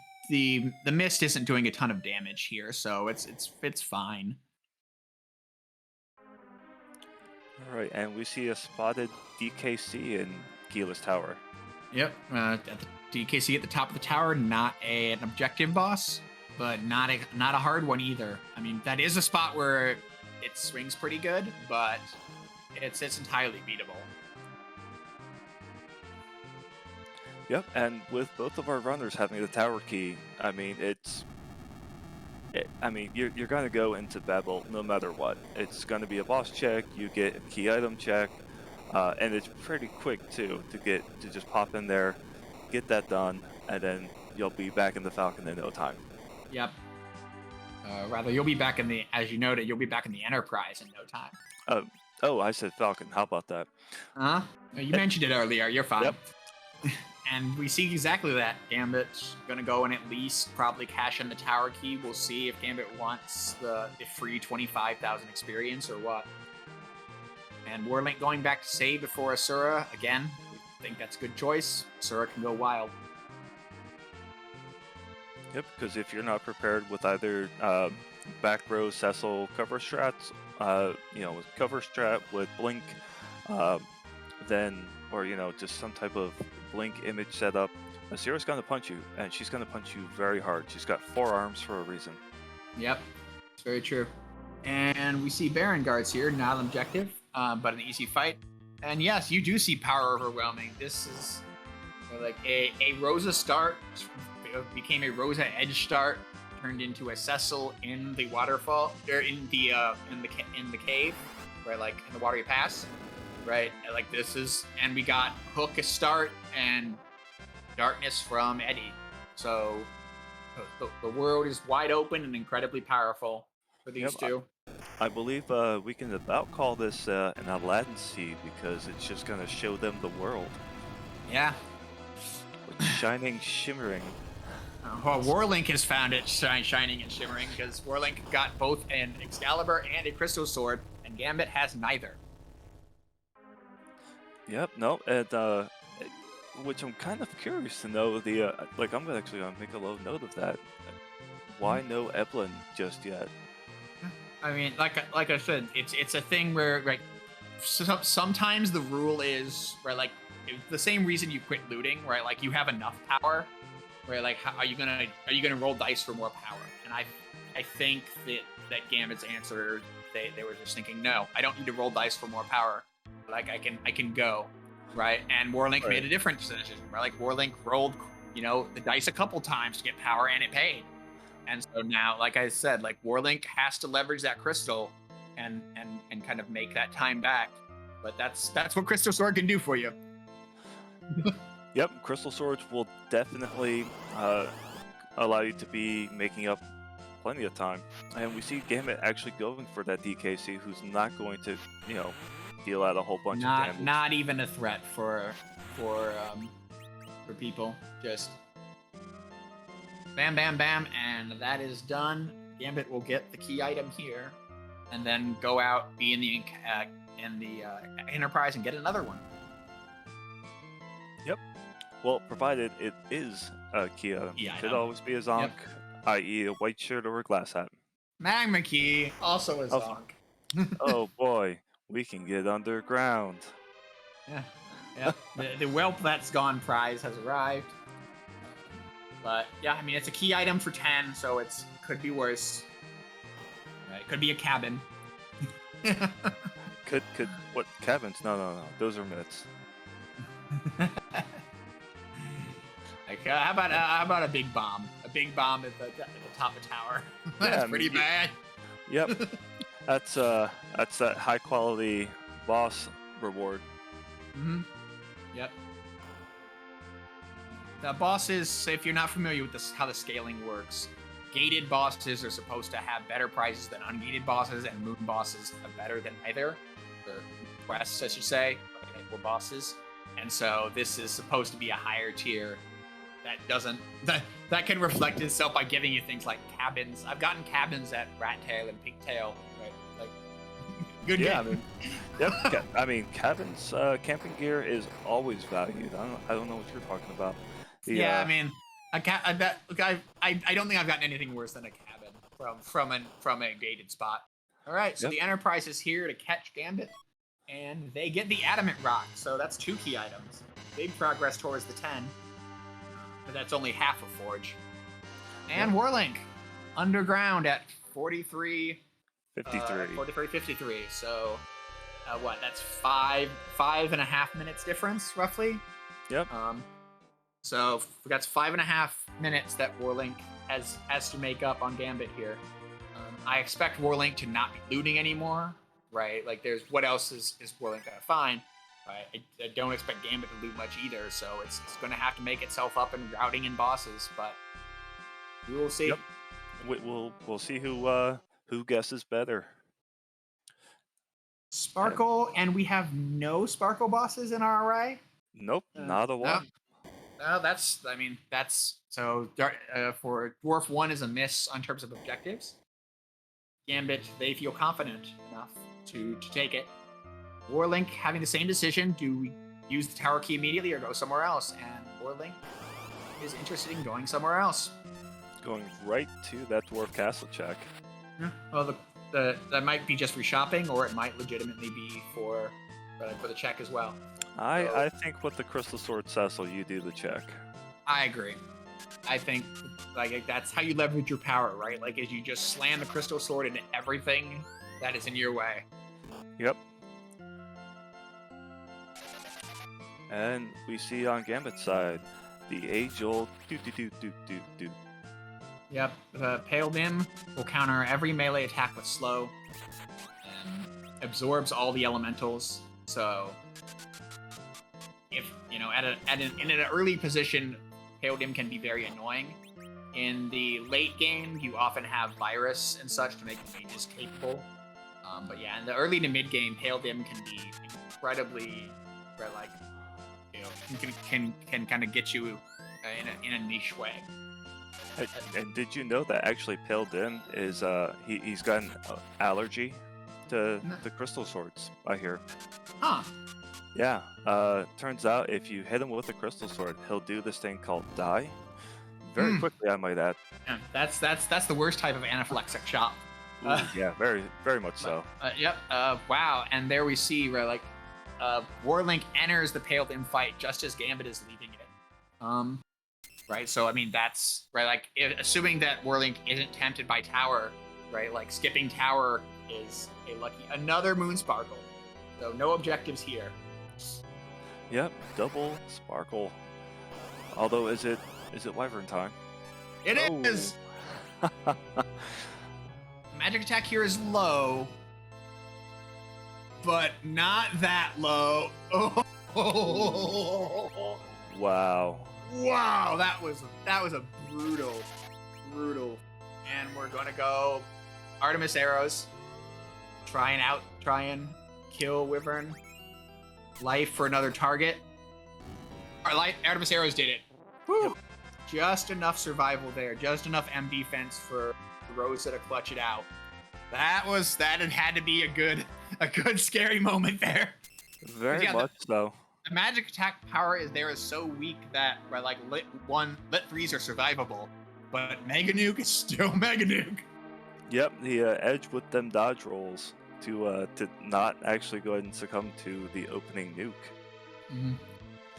mist isn't doing a ton of damage here, so it's fine. All right, and we see a spotted DKC in Gila's tower. Yep. At the DKC at the top of the tower, not an objective boss, but not a hard one either. I mean, that is a spot where it swings pretty good, but it's entirely beatable. Yep, and with both of our runners having the tower key, I mean, you're gonna go into Babel no matter what. It's gonna be a boss check. You get a key item check, and it's pretty quick too to just pop in there, get that done, and then you'll be back in the Falcon in no time. Yep. Rather, you'll be back in the, as you noted, you'll be back in the Enterprise in no time. Oh, I said Falcon. How about that? You mentioned it earlier. You're fine. Yep. And we see exactly that. Gambit's gonna go and at least probably cash in the tower key. We'll see if Gambit wants the free 25,000 experience or what. And Warlink going back to save before Asura. Again, we think that's a good choice. Asura can go wild. Yep, because if you're not prepared with either back row Cecil cover strats, with cover strat with blink, then, or just some type of blink image setup, Asura's gonna punch you, and she's gonna punch you very hard. She's got 4 arms for a reason. Yep, it's very true. And we see Baron guards here, not an objective, but an easy fight. And yes, you do see power overwhelming. This is like a Rosa start became a Rosa edge start, turned into a Cecil in the waterfall, or in the cave, right? Like in the watery pass, right? Like this is, and we got Hook a start and Darkness from Eddie. So the world is wide open and incredibly powerful for these two. I believe we can about call this an Aladdin seed because it's just gonna show them the world. Yeah. Shining, shimmering. Well, Warlink has found it shining and shimmering because Warlink got both an Excalibur and a Crystal Sword, and Gambit has neither. Yep, no, and which I'm kind of curious to know I'm gonna make a little note of that. Why no Evelyn just yet? I mean, like I said, it's a thing where like sometimes the rule is right, like the same reason you quit looting, right? Like you have enough power, where like are you gonna roll dice for more power? And I think that Gambit's answer, they were just thinking, no, I don't need to roll dice for more power. Like I can go, right? And Warlink made a different decision, right? Like Warlink rolled, the dice a couple times to get power, and it paid. And so now, like I said, like Warlink has to leverage that crystal and kind of make that time back. But that's what Crystal Sword can do for you. Yep, Crystal Swords will definitely allow you to be making up plenty of time. And we see Gambit actually going for that DKC, who's not going to, deal out a whole bunch of damage. Not even a threat for people. Just bam, bam, bam, and that is done. Gambit will get the key item here, and then go out, be in the Enterprise, and get another one. Yep. Well, provided it is a key item. Yeah, Could always be a Zonk, i.e. a white shirt or a glass hat. Magma key, also a Zonk. Oh boy, we can get underground. Yeah. The Whelp That's Gone prize has arrived. But yeah, I mean, it's a key item for 10, so it could be worse. It could be a cabin. Could what cabins? No. Those are myths. Like, how about a big bomb? A big bomb at the top of the tower. That's pretty bad. Yep. That's that high quality boss reward. Mm-hmm. Yep. The bosses, if you're not familiar with how the scaling works, gated bosses are supposed to have better prizes than ungated bosses, and moon bosses are better than either. Or quests, I should say, or bosses. And so this is supposed to be a higher tier that can reflect itself by giving you things like cabins. I've gotten cabins at Rat Tail and Pigtail, right? Like, good game. Yep. I mean, Kevin's camping gear is always valued. I don't know what you're talking about. The Yeah, I mean, I bet. Look, I don't think I've gotten anything worse than a cabin from a gated spot. All right, so Yep. the Enterprise is here to catch Gambit, and they get the Adamant Rock. So that's 2 key items. Big progress towards the 10, but that's only half of Forge. And Warlink underground at 43. 53. 53. So what? That's 5.5 minutes difference, roughly. Yep. So that's 5.5 minutes that Warlink has to make up on Gambit here. I expect Warlink to not be looting anymore, right? Like, there's what else is Warlink gonna find? Right? I don't expect Gambit to loot much either, so it's going to have to make itself up in routing and bosses, but we will see. Yep. We'll see who guesses better. Sparkle, and we have no Sparkle bosses in our array. Nope, not a one. No, that's so for Dwarf 1 is a miss on terms of objectives. Gambit, they feel confident enough to take it. Warlink having the same decision: do we use the tower key immediately or go somewhere else? And Warlink is interested in going somewhere else. Going right to that dwarf castle check. Yeah. Well, that might be just reshopping, or it might legitimately be for the check as well. I think with the Crystal Sword Cecil, you do the check. I agree. I think like that's how you leverage your power, right? Like, as you just slam the Crystal Sword into everything that is in your way. Yep. And we see on Gambit's side the age-old do. Yep. Pale Dim will counter every melee attack with slow and absorbs all the elementals. So if in an early position, Pale Dim can be very annoying. In the late game, you often have Virus and such to make the mages capable. But yeah, in the early to mid game, Pale Dim can be incredibly, can kind of get you in a niche way. And did you know that actually Pale Dim is he's got an allergy to the crystal swords? I hear. Huh. Yeah. Turns out if you hit him with a crystal sword, he'll do this thing called die. Very quickly, I might add. Yeah, that's the worst type of anaphylaxis shock. Yeah, very very much so. Yep. Wow. And there we see where Warlink enters the Pale Dim fight just as Gambit is leaving it. Right. So I mean that's right. Like, assuming that Warlink isn't tempted by Tower, right? Like, skipping Tower is another Moon Sparkle. So no objectives here. Yep, double sparkle. Although is it Wyvern time? It is. Magic attack here is low, but not that low. Oh. Wow. Wow, that was a brutal. And we're gonna go Artemis arrows. Try and kill Wyvern. Life for another target. Artemis arrows did it. Woo! Yep. Just enough survival there. Just enough M defense for Rosa to clutch it out. That had to be a good scary moment there. Very much so. The magic attack power is so weak that lit 1, lit 3s are survivable, but Mega Nuke is still Mega Nuke. Yep, the edge with them dodge rolls to not actually go ahead and succumb to the opening nuke. Mm-hmm.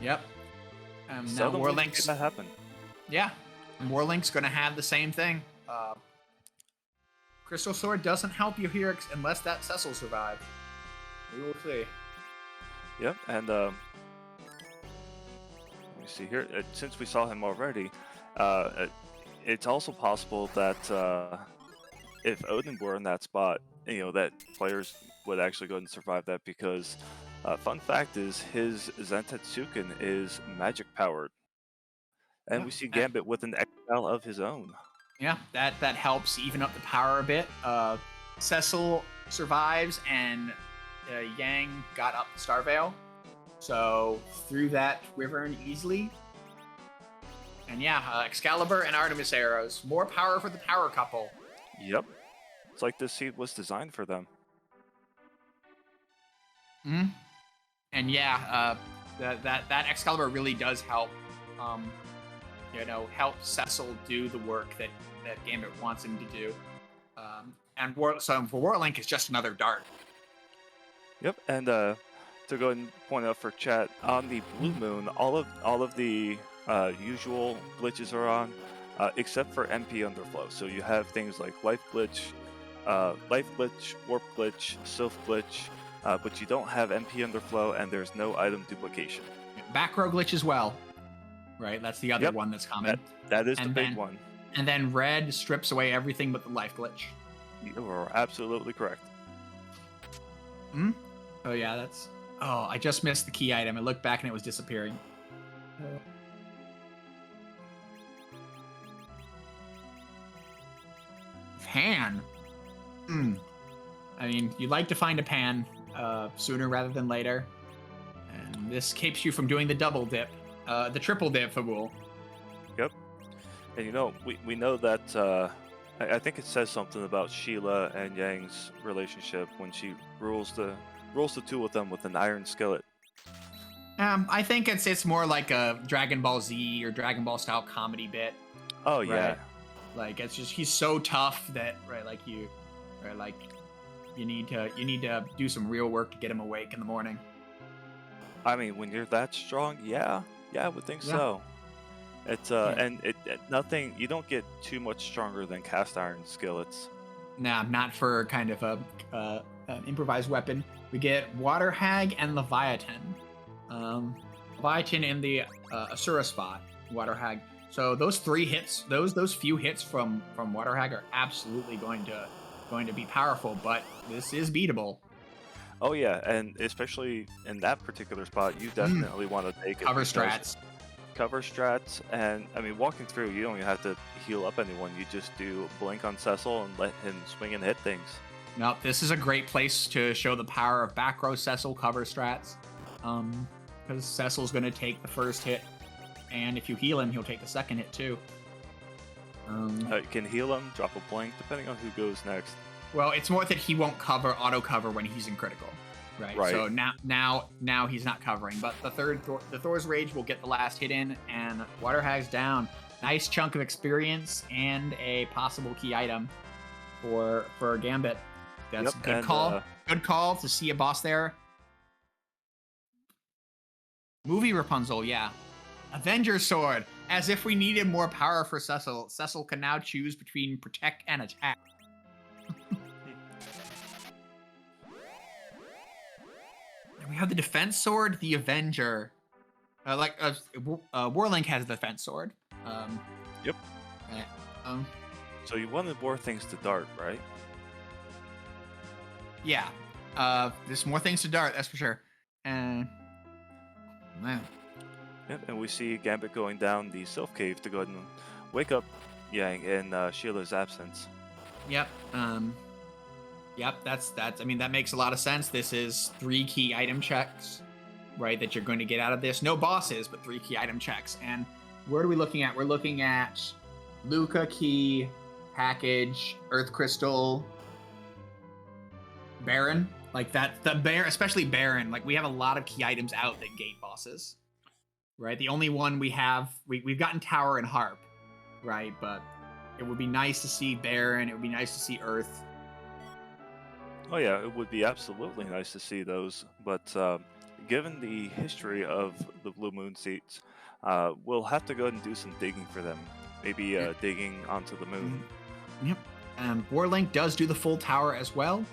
Yep. So now Warlink's that happen. Yeah, and Warlink's gonna have the same thing. Crystal Sword doesn't help you here unless that Cecil survives. We will see. Yep, and let me see here. Since we saw him already, it's also possible that if Odin were in that spot, that players would actually go and survive that because, fun fact is, his Zentetsuken is magic powered. And we see Gambit with an exile of his own. Yeah, that helps even up the power a bit. Cecil survives, and Yang got up the Star Veil. So through that Wyvern easily. And yeah, Excalibur and Artemis arrows. More power for the power couple. Yep. It's like this seed was designed for them. Mhm. And yeah, that Excalibur really does help. Um, help Cecil do the work that Gambit wants him to do. So for Warlink, it's just another dart. Yep, and to go ahead and point out for chat, on the Blue Moon, all of the usual glitches are on, except for MP underflow. So you have things like life glitch, warp glitch, sylph glitch, but you don't have MP underflow, and there's no item duplication. Back row glitch as well, right? That's the other one that's common. That is the big one. And then red strips away everything but the life glitch. You are absolutely correct. Hmm? Oh yeah, that's... Oh, I just missed the key item. I looked back and it was disappearing. Pan. I mean, you'd like to find a pan sooner rather than later. And this keeps you from doing the double dip. The triple dip, Fabul. Yep. And we know that... I think it says something about Sheila and Yang's relationship when she rules the two of them with an iron skillet. I think it's more like a Dragon Ball Z or Dragon Ball style comedy bit. Oh right? Yeah. Like it's just he's so tough that you need to do some real work to get him awake in the morning. I mean, when you're that strong, yeah, I would think so. It's and nothing. You don't get too much stronger than cast iron skillets. Nah, not for kind of an improvised weapon. We get Water Hag and Leviathan. Leviathan in the Asura spot. Water Hag. So those 3 hits, those few hits from Water Hag are absolutely going to be powerful. But this is beatable. Oh yeah, and especially in that particular spot, you definitely want to take cover strats. Cover strats, and I mean, walking through, you don't even have to heal up anyone. You just do blink on Cecil and let him swing and hit things. No, this is a great place to show the power of back row Cecil cover strats. Because Cecil's going to take the first hit, and if you heal him, he'll take the second hit too. You can heal him, drop a blink, depending on who goes next. Well, it's more that he won't auto cover when he's in critical. Right. So now he's not covering, but the Thor's Rage will get the last hit in, and Water Hag's down. Nice chunk of experience and a possible key item for Gambit. That's a good call. Good call to see a boss there. Movie Rapunzel, yeah. Avenger Sword. As if we needed more power for Cecil. Cecil can now choose between protect and attack. We have the defense sword, the Avenger. Warlink has the defense sword. Yep. So you wanted more things to dart, right? Yeah. There's more things to dart, that's for sure. Man. Yep, and we see Gambit going down the Sylph Cave to go ahead and wake up Yang in Sheila's absence. Yep. Yep, that's I mean, that makes a lot of sense. This is 3 key item checks, right, that you're going to get out of this. No bosses, but 3 key item checks. And what are we looking at? We're looking at Luca key, package, Earth Crystal, Baron. Like that, the Baron, especially Baron. Like we have a lot of key items out that gate bosses, right? The only one we have, we've gotten Tower and Harp, right? But it would be nice to see Baron. It would be nice to see Earth. Oh yeah, it would be absolutely nice to see those, but given the history of the Blue Moon seats, we'll have to go ahead and do some digging for them. Maybe digging onto the moon. Yep. Warlink does do the full tower as well,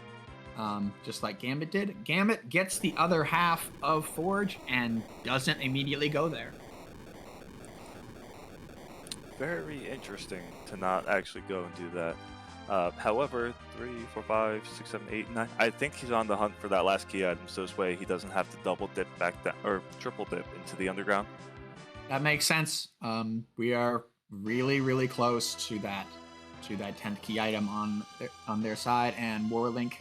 just like Gambit did. Gambit gets the other half of Forge and doesn't immediately go there. Very interesting to not actually go and do that. However, 3, 4, 5, 6, 7, 8, 9. I think he's on the hunt for that last key item, so this way he doesn't have to double dip back down or triple dip into the underground. That makes sense. We are really, really close to that 10th key item on their side, and Warlink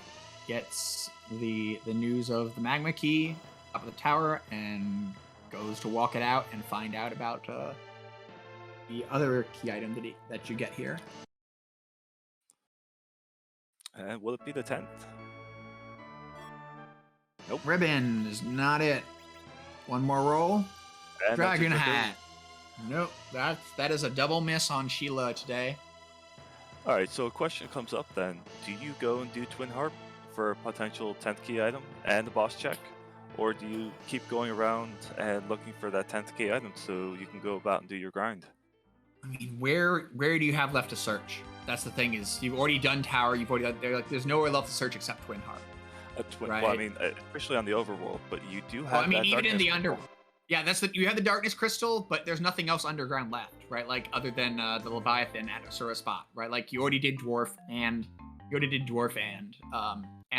gets the news of the magma key up at the tower and goes to walk it out and find out about the other key item that you get here. And will it be the 10th? Nope. Ribbon is not it. One more roll. And Dragon that's a hat. Nope. That is a double miss on Sheila today. All right, so a question comes up then. Do you go and do Twin Harp for a potential 10th key item and a boss check? Or do you keep going around and looking for that 10th key item so you can go about and do your grind? I mean, where do you have left to search? That's the thing, is you've already done Tower, you've already done, there's nowhere left to search except Twin Harp. Right. Well, I mean, especially on the Overworld, but you do have. Well, I mean, that even in the Darkness Underworld. Yeah, you have the Darkness Crystal, but there's nothing else underground left, right? Like, other than the Leviathan at Asura spot, right? Like, you already did Dwarf and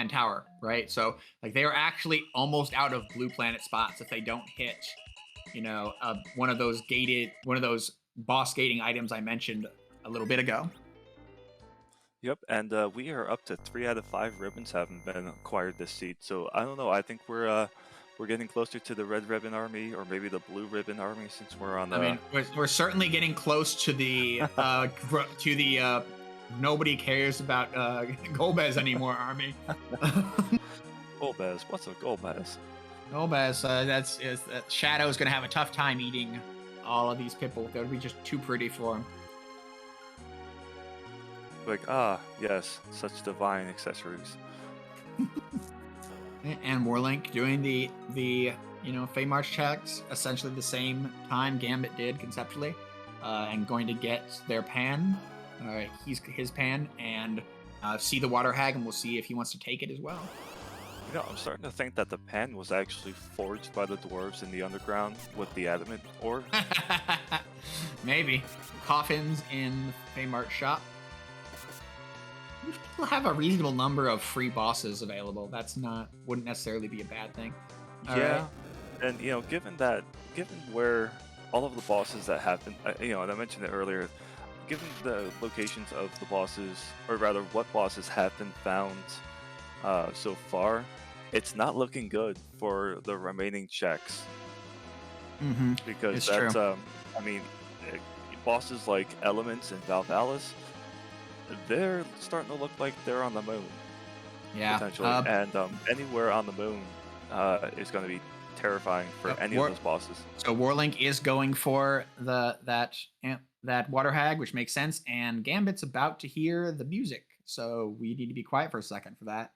Tower, right? So, like, they are actually almost out of Blue Planet spots if they don't hit, one of those boss gating items I mentioned a little bit ago. Yep, and we are up to 3 out of 5 ribbons haven't been acquired this seed. So I don't know. I think we're getting closer to the Red Ribbon Army, or maybe the Blue Ribbon Army, since we're on the. I mean, we're certainly getting close to the nobody cares about Golbez anymore army. Golbez, what's a Golbez? Golbez, Shadow's gonna have a tough time eating all of these people. That would be just too pretty for him. Like, yes, such divine accessories. And Warlink doing the Fey March checks essentially the same time Gambit did conceptually, and going to get their pan, his pan, and see the water hag, and we'll see if he wants to take it as well. I'm starting to think that the pan was actually forged by the dwarves in the underground with the adamant ore. Maybe. Coffins in Fey March shop. We still have a reasonable number of free bosses available. Wouldn't necessarily be a bad thing. Yeah, and given where all of the bosses that happen, and I mentioned it earlier, given the locations of the bosses, or rather what bosses have been found so far, it's not looking good for the remaining checks. Mm-hmm. Because it's that's, true. I mean, bosses like Elements and Valvalis, they're starting to look like they're on the moon. Yeah. Potentially. And anywhere on the moon is going to be terrifying for any of those bosses. So Warlink is going for that water hag, which makes sense, and Gambit's about to hear the music, so we need to be quiet for a second for that.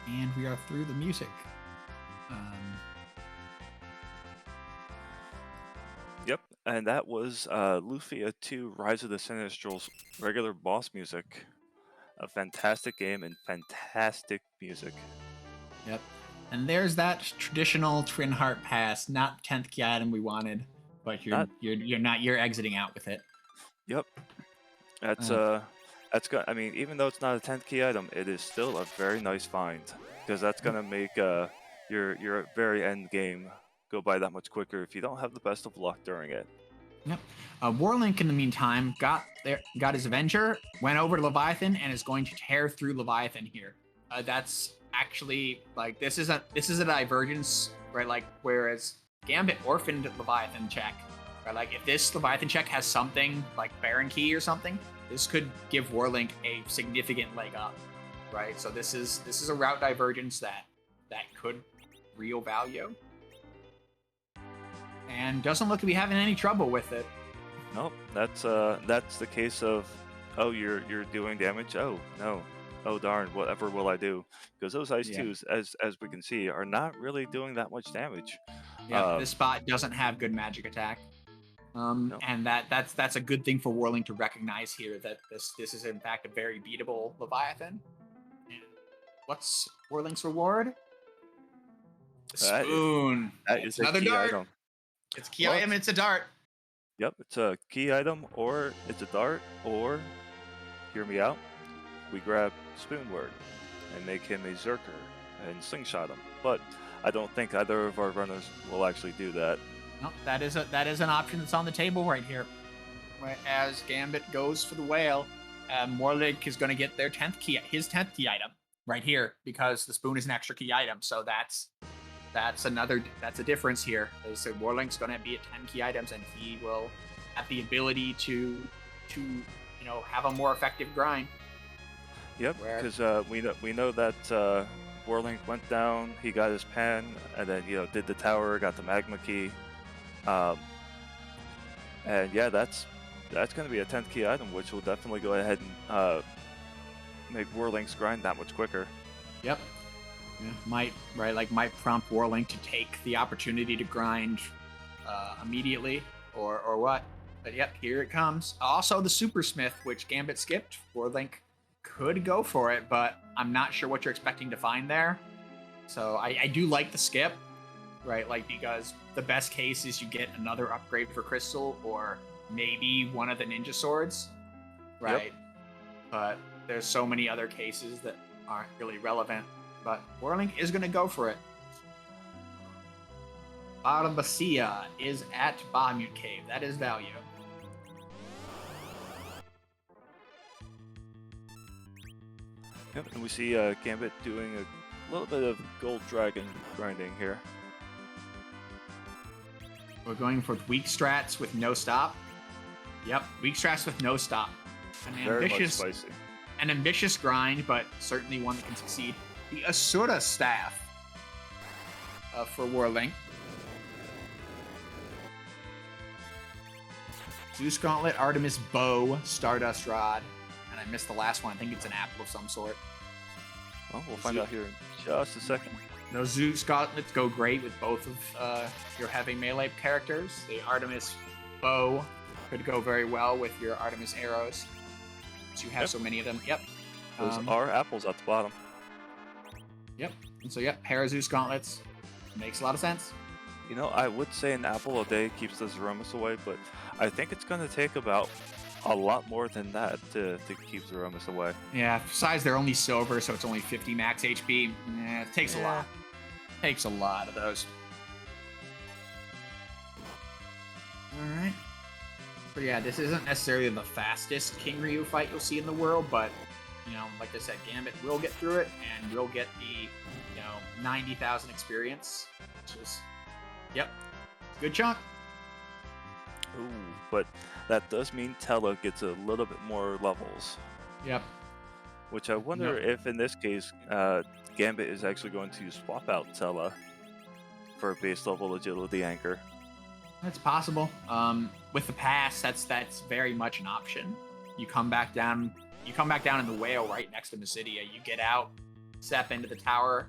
And we are through the music. Yep, and that was Lufia 2 Rise of the Sinistral's regular boss music. A fantastic game and fantastic music. Yep. And there's that traditional Twin Heart pass, not 10th key item we wanted, but you're exiting out with it. Yep. That's good. I mean, even though it's not a 10th key item, it is still a very nice find, because that's gonna make your very end game go by that much quicker if you don't have the best of luck during it. Yep. Warlink, in the meantime, got his Avenger, went over to Leviathan, and is going to tear through Leviathan here. That's actually, like, this is a divergence, right? Like, whereas Gambit orphaned Leviathan check, right? Like, if this Leviathan check has something like Baron Key or something, this could give Warlink a significant leg up, right? So this is a route divergence that could real value. and doesn't look to be having any trouble with it. Nope, that's the case of, oh, you're doing damage. Oh no, oh darn, whatever will I do? Because those ice Yeah. twos, as we can see, are not really doing that much damage. Yep, this spot doesn't have good magic attack. No, And that's a good thing for Warling to recognize here, that this is in fact a very beatable Leviathan. And what's Warling's reward? The spoon. that It's is a another key dart. item. It's a key Well, item. It's a dart. Yep, it's a key item, or it's a dart, or, hear me out, we grab Spoonword and make him a Zerker and slingshot him. But I don't think either of our runners will actually do that. No, that is an option that's on the table right here. Right, as Gambit goes for the whale, Morlig is going to get his 10th key item right here, because the spoon is an extra key item. So that's a difference here. So Warlink's going to be at 10 key items, and he will have the ability to have a more effective grind. Yep, because we know that Warlink went down, he got his pen, and then did the tower, got the magma key, and yeah, that's going to be a 10th key item, which will definitely go ahead and make Warlink's grind that much quicker. Yep. Yeah, might prompt Warlink to take the opportunity to grind immediately, or what. But yep, here it comes. Also the Super Smith, which Gambit skipped. Warlink could go for it, but I'm not sure what you're expecting to find there. So I do like the skip, right? Like, because the best case is you get another upgrade for Crystal, or maybe one of the ninja swords, right? Yep. But there's so many other cases that aren't really relevant. But Warlink is going to go for it. Barbacia is at Bahamut Cave. That is value. Yep, and we see Gambit doing a little bit of Gold Dragon grinding here. We're going for weak strats with no stop. Yep, weak strats with no stop. Very much spicy. An ambitious grind, but certainly one that can succeed. The Asura Staff for Warlink. Zeus Gauntlet, Artemis Bow, Stardust Rod, and I missed the last one. I think it's an apple of some sort. Well, we'll find out here in just a second. Those Zeus Gauntlets go great with both of your heavy melee characters. The Artemis Bow could go very well with your Artemis Arrows, because you have so many of them. Yep. Those are apples at the bottom. Yep. And so, yep, pair of Zeus Gauntlets. Makes a lot of sense. I would say an apple a day keeps the Zeromus away, but I think it's going to take about a lot more than that to keep Zeromus away. Yeah, besides they're only silver, so it's only 50 max HP. It takes a lot. Takes a lot of those. Alright. But yeah, this isn't necessarily the fastest King Ryu fight you'll see in the world, but, like I said, Gambit will get through it, and will get the, 90,000 experience, which is, yep, good chunk. Ooh, but that does mean Tella gets a little bit more levels. Yep. Which I wonder if, in this case, Gambit is actually going to swap out Tella for a base level agility anchor. That's possible. With the pass, that's very much an option. You come back down in the whale right next to Mysidia. You get out, step into the tower.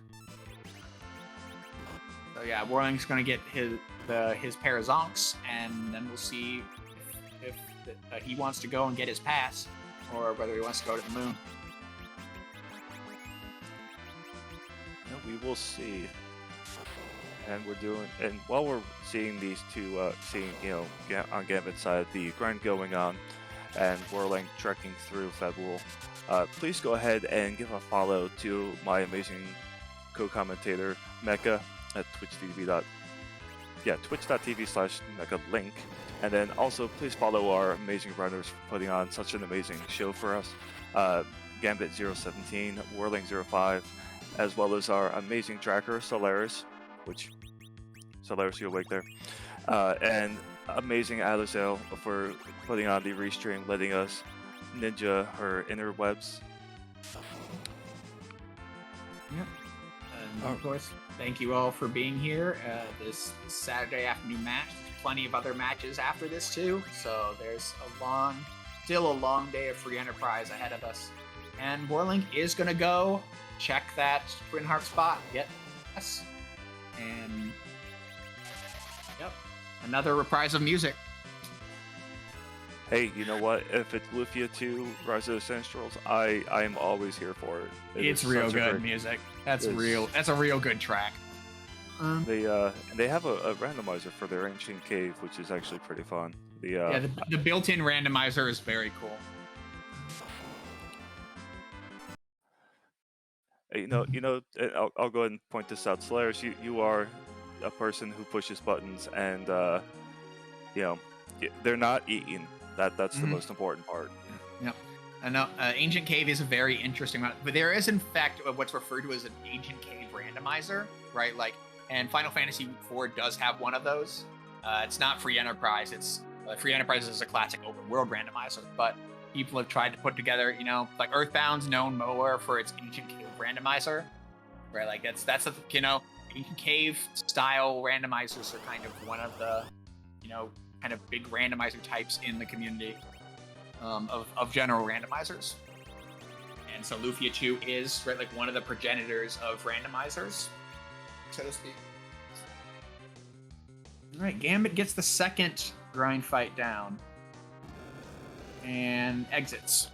So yeah, Warlink's gonna get his pair of zonks, and then we'll see if he wants to go and get his pass, or whether he wants to go to the moon. Yeah, we will see. And while we're seeing these two, on Gambit's side, the grind going on, and Warlink trekking through Februal, please go ahead and give a follow to my amazing co-commentator, Mecha, at twitch.tv/MechaLink. And then also please follow our amazing runners for putting on such an amazing show for us. Gambit017, warlink05, as well as our amazing tracker, Solaris, you awake there, and amazing Alizael for putting on the restream, letting us ninja her interwebs. Yep. And of course, thank you all for being here this Saturday afternoon match. plenty of other matches after this too. So there's still a long day of free enterprise ahead of us. And Warlink is gonna go check that Twin Heart spot, get us, and yep, another reprise of music. Hey, you know what? If it's Lufia 2, Rise of the Sentinels, I am always here for it. It's real good music. That's a real good track. They have a randomizer for their ancient cave, which is actually pretty fun. The built-in randomizer is very cool. I'll go ahead and point this out. Slayers, you are a person who pushes buttons, and they're not eating. That's the most important part. Yep. I know Ancient Cave is a very interesting one, but there is in fact what's referred to as an Ancient Cave randomizer, right? And Final Fantasy IV does have one of those. It's not Free Enterprise. It's Free Enterprise is a classic Overworld randomizer, but people have tried to put together, like Earthbound's known more for its Ancient Cave randomizer, right? Like that's Ancient Cave style randomizers are kind of one of the, kind of big randomizer types in the community of general randomizers. And so Lufia 2 is like one of the progenitors of randomizers, so to speak. All right, Gambit gets the second grind fight down and exits.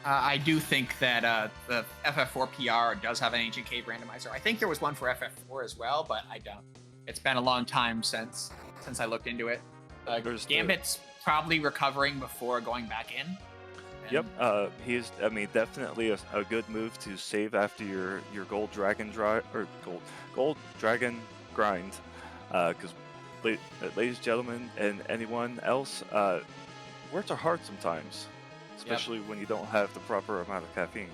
I do think that the FF4 PR does have an Ancient Cave randomizer. I think there was one for FF4 as well, but I don't. It's been a long time since I looked into it. Gambit's probably recovering before going back in. Yep, he's definitely a good move to save after your gold dragon gold dragon grind, because ladies and gentlemen and anyone else, words are hard sometimes. Especially when you don't have the proper amount of caffeine.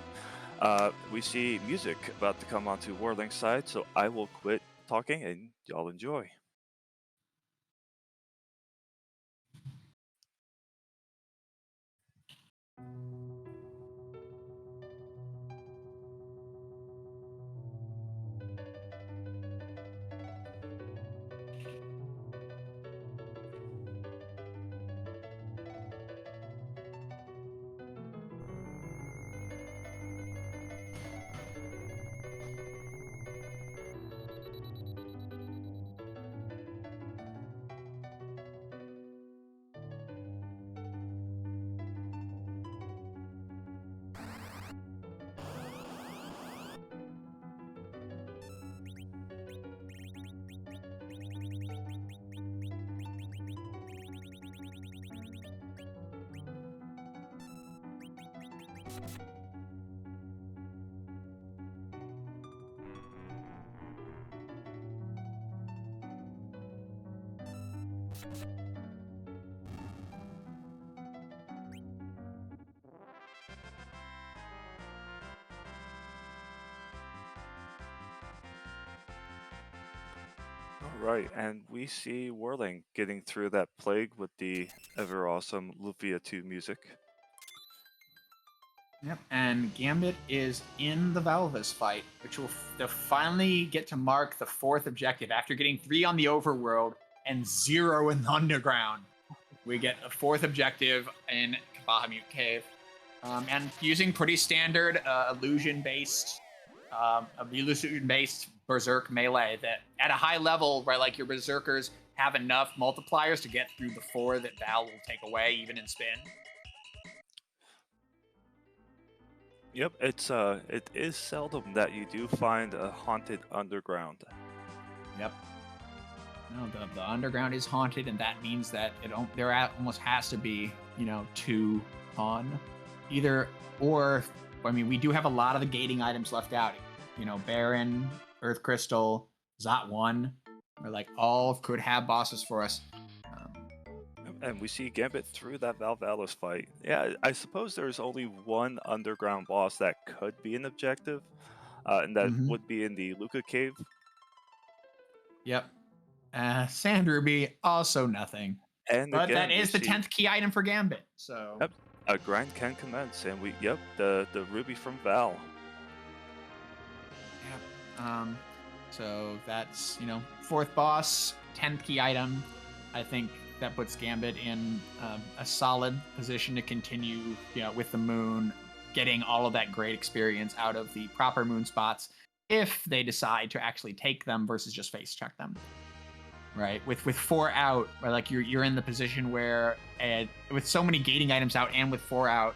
We see music about to come onto Warlink's side, so I will quit talking and y'all enjoy. Alright, and we see Warling getting through that plague with the ever awesome Lufia 2 music. Yep, and Gambit is in the Valvis fight, which will finally get to mark the fourth objective. After getting 3 on the Overworld and 0 in the Underground, we get a fourth objective in Bahamut Cave. And using pretty standard illusion-based Berserk melee that at a high level, right, like your Berserkers have enough multipliers to get through the 4 that Val will take away, even in spin. Yep, it is seldom that you do find a haunted underground. Yep. No, the underground is haunted, and that means that there almost has to be, 2 on either or. I mean, we do have a lot of the gating items left out. Baron, Earth Crystal, Zot 1, or like all could have bosses for us. And we see Gambit through that Valvalis fight. Yeah, I suppose there's only one underground boss that could be an objective, and that would be in the Luca Cave. Yep. Sand Ruby, also nothing. And but again, that is the 10th key item for Gambit. So yep, a grind can commence, and the Ruby from Val. Yep. So that's, fourth boss, 10th key item. I think that puts Gambit in a solid position to continue, with the moon, getting all of that great experience out of the proper moon spots if they decide to actually take them versus just face check them. Right, with 4 out, or like you're in the position where, with so many gating items out and with 4 out,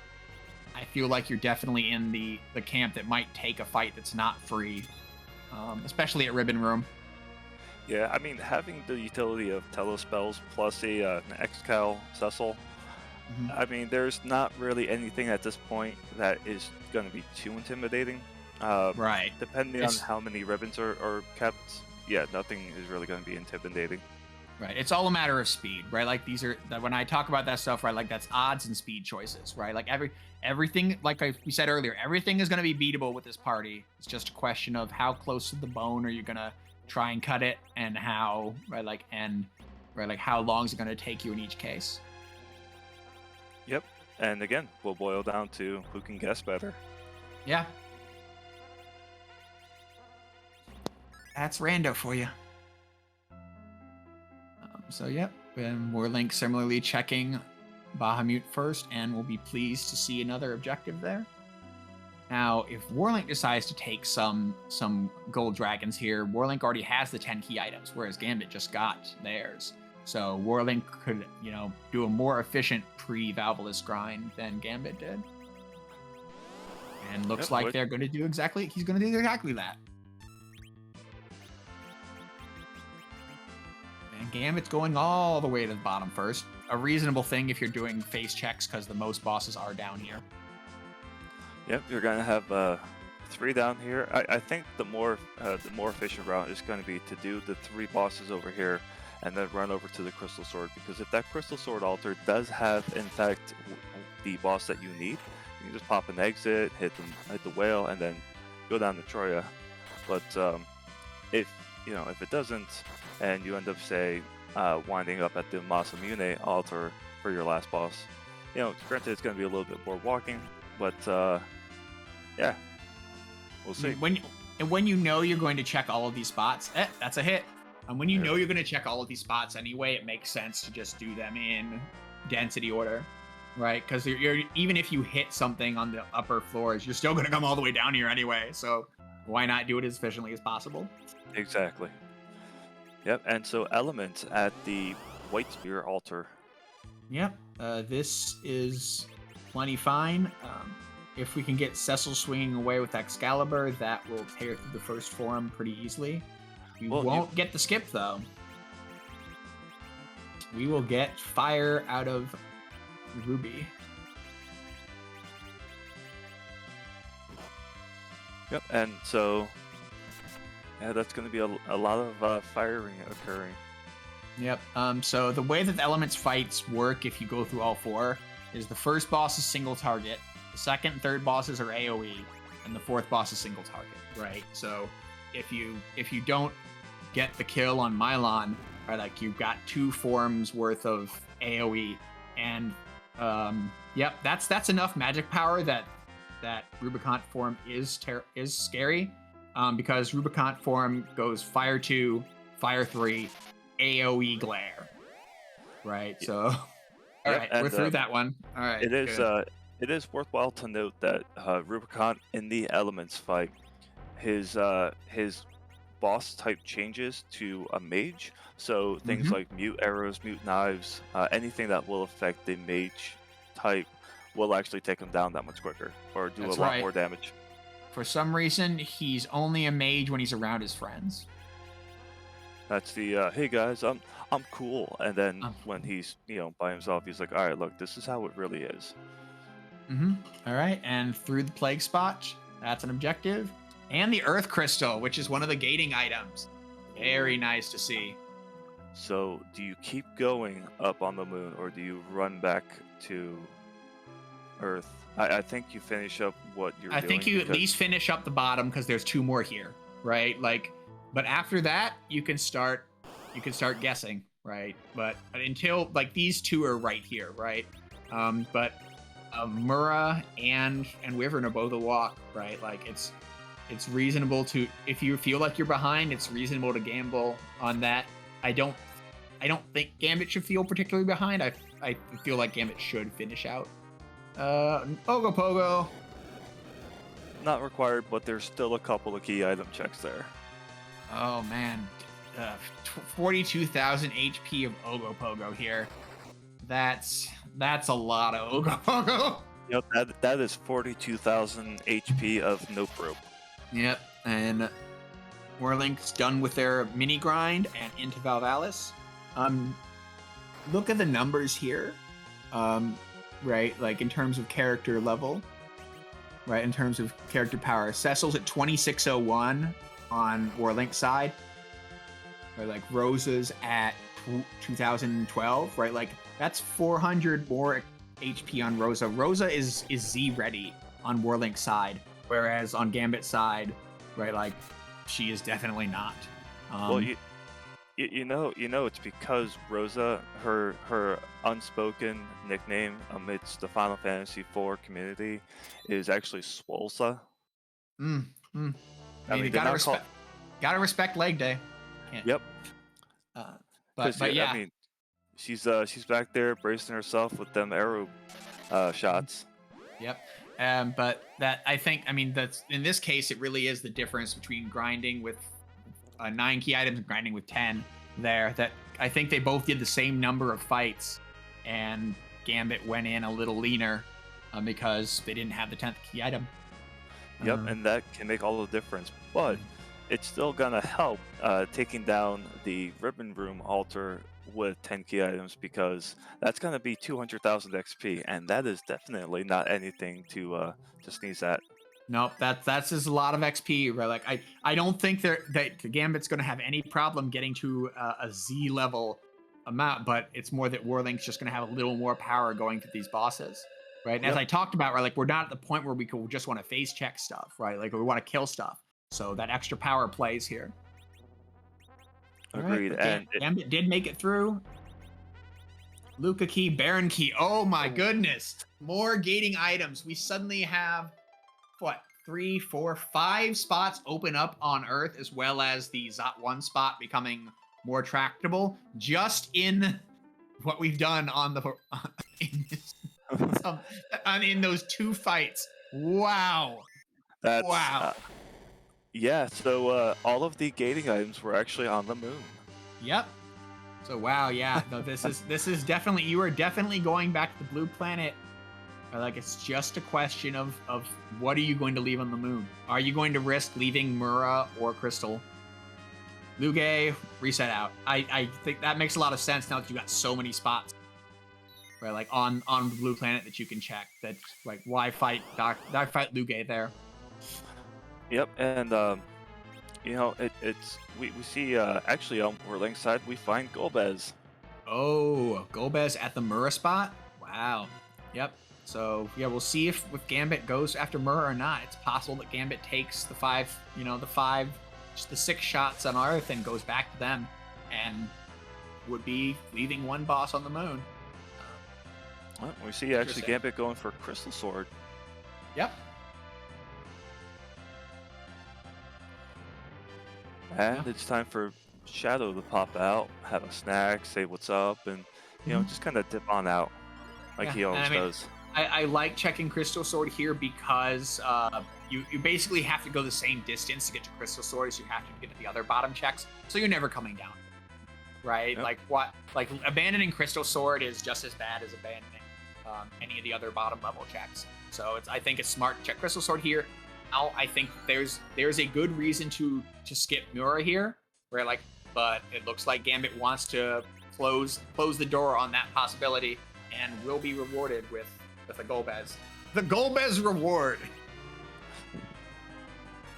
I feel like you're definitely in the camp that might take a fight that's not free, especially at Ribbon Room. Yeah, I mean, having the utility of Telespells plus an Excal Cecil, I mean, there's not really anything at this point that is going to be too intimidating. Right. Depending on how many ribbons are kept, yeah, nothing is really going to be intimidating. Right. It's all a matter of speed, right? Like when I talk about that stuff, right? Like that's odds and speed choices, right? Like everything, like we said earlier, everything is going to be beatable with this party. It's just a question of how close to the bone are you going to try and cut it, and how, right? Like how long is it going to take you in each case? Yep. And again, we'll boil down to who can guess better. Yeah. That's rando for you. So, yep. And Warlink similarly checking Bahamut first, and we'll be pleased to see another objective there. Now, if Warlink decides to take some gold dragons here, Warlink already has the 10 key items, whereas Gambit just got theirs. So Warlink could, do a more efficient pre-Valvalus grind than Gambit did. And looks like they're going to do he's going to do exactly that. And Gambit's going all the way to the bottom first. A reasonable thing if you're doing face checks, because the most bosses are down here. Yep, you're going to have 3 down here. I think the more efficient route is going to be to do the 3 bosses over here and then run over to the Crystal Sword, because if that Crystal Sword altar does have, in fact, the boss that you need, you can just pop an exit, hit the whale, and then go down to Troya. But if it doesn't, and you end up, say, winding up at the Masamune altar for your last boss, granted it's going to be a little bit more walking, but yeah, we'll see. When you know you're going to check all of these spots, that's a hit. And when you know you're going to check all of these spots anyway, it makes sense to just do them in density order, right? Because you're even if you hit something on the upper floors, you're still going to come all the way down here anyway. So why not do it as efficiently as possible? Exactly. Yep, and so elements at the White Spear altar. Yep, this is plenty fine. If we can get Cecil swinging away with Excalibur, that will tear through the first form pretty easily. We won't get the skip, though. We will get fire out of Ruby. Yep, and so that's going to be a lot of firing occurring. Yep. So the way that the elements fights work, if you go through all 4, is the first boss is single target, the second and third bosses are AoE, and the fourth boss is single target. Right. So if you don't get the kill on Mylon, right, like you've got 2 forms worth of AoE, and yep, that's enough magic power that Rubicon form is scary. Because Rubicon form goes Fire 2, Fire 3, AoE glare. Right, so all right, we're through that one. All right, it is worthwhile to note that Rubicon in the elements fight, his boss type changes to a mage. So things like mute arrows, mute knives, anything that will affect the mage type will actually take him down that much quicker, or do a lot more damage. For some reason, he's only a mage when he's around his friends. That's the hey guys, I'm cool, and then when he's by himself, he's like, all right, look, this is how it really is. All right, and through the plague spot, that's an objective, and the Earth Crystal, which is one of the gating items. Very nice to see. So, do you keep going up on the moon, or do you run back to Earth? I think you finish up what you're doing. I think you at least finish up the bottom, because there's 2 more here, right? Like, but after that, you can start guessing, right? But until, like, these 2 are right here, right? But Mura and Wyvern are both a walk, right? Like, It's reasonable to, if you feel like you're behind, it's reasonable to gamble on that. I don't think Gambit should feel particularly behind. I feel like Gambit should finish out. Ogopogo. Not required, but there's still a couple of key item checks there. Oh man, 42,000 HP of Ogopogo here. That's a lot of Ogopogo. Yep, that is 42,000 HP of Nope Rope. Yep, and Warlink's done with their mini grind and into Valvalis. Look at the numbers here. Right, like in terms of character level, right, in terms of character power. Cecil's at 2601 on Warlink's side. Right, like Rosa's at 2012, right? Like that's 400 more HP on Rosa. Rosa is Z ready on Warlink's side, whereas on Gambit's side, right, like she is definitely not. Well, you know it's because Rosa, her unspoken nickname amidst the Final Fantasy IV community is actually Swolsa. I mean, you gotta respect leg day. Can't. Yep. But yeah, I mean, she's back there bracing herself with them arrow shots. Yep. But that, I think, I mean, that's, in this case, it really is the difference between grinding with 9 key items and grinding with 10 there. That I think they both did the same number of fights, and Gambit went in a little leaner because they didn't have the 10th key item. Yep, and that can make all the difference. But it's still gonna help taking down the Ribbon Room altar with 10 key items, because that's gonna be 200,000 XP, and that is definitely not anything to sneeze at. Nope, that's just a lot of XP, right? Like I don't think that Gambit's gonna have any problem getting to a Z level amount, but it's more that Warlink's just gonna have a little more power going through these bosses, right? And as I talked about, right, like we're not at the point where we could just want to face check stuff, right? Like we want to kill stuff, so that extra power plays here. Agreed. Right, and Gambit did make it through. Luca key, Baron key. Oh my goodness! More gating items. We suddenly have what, 3, 4, 5 spots open up on Earth, as well as the Zot 1 spot becoming more tractable, just in what we've done on the in those 2 fights. Wow. Wow. Yeah, so all of the gating items were actually on the moon. Yep. So wow, yeah. No, this is definitely, you are definitely going back to the blue planet. Like, it's just a question of what are you going to leave on the moon? Are you going to risk leaving Mura or Crystal? Luge, reset out. I think that makes a lot of sense now that you got so many spots, right? Like on the blue planet that you can check. That, like, why fight Luge there? Yep, and you know, we see actually on Warlink's side we find Golbez. Oh, Golbez at the Mura spot. Wow. Yep. So yeah, we'll see if Gambit goes after Mura or not. It's possible that Gambit takes the 6 shots on Earth and goes back to them, and would be leaving 1 boss on the moon. Well, we see actually Gambit going for Crystal Sword. Yep. And it's time for Shadow to pop out, have a snack, say what's up, and you know, just kind of dip on out like he always does. I like checking Crystal Sword here because you basically have to go the same distance to get to Crystal Sword as you have to get to the other bottom checks, so you're never coming down, right? Yep. Like abandoning Crystal Sword is just as bad as abandoning any of the other bottom level checks. So I think it's smart to check Crystal Sword here. Now I think there's a good reason to skip Mura here, right? Like, but it looks like Gambit wants to close the door on that possibility, and will be rewarded with a Golbez. The Golbez reward.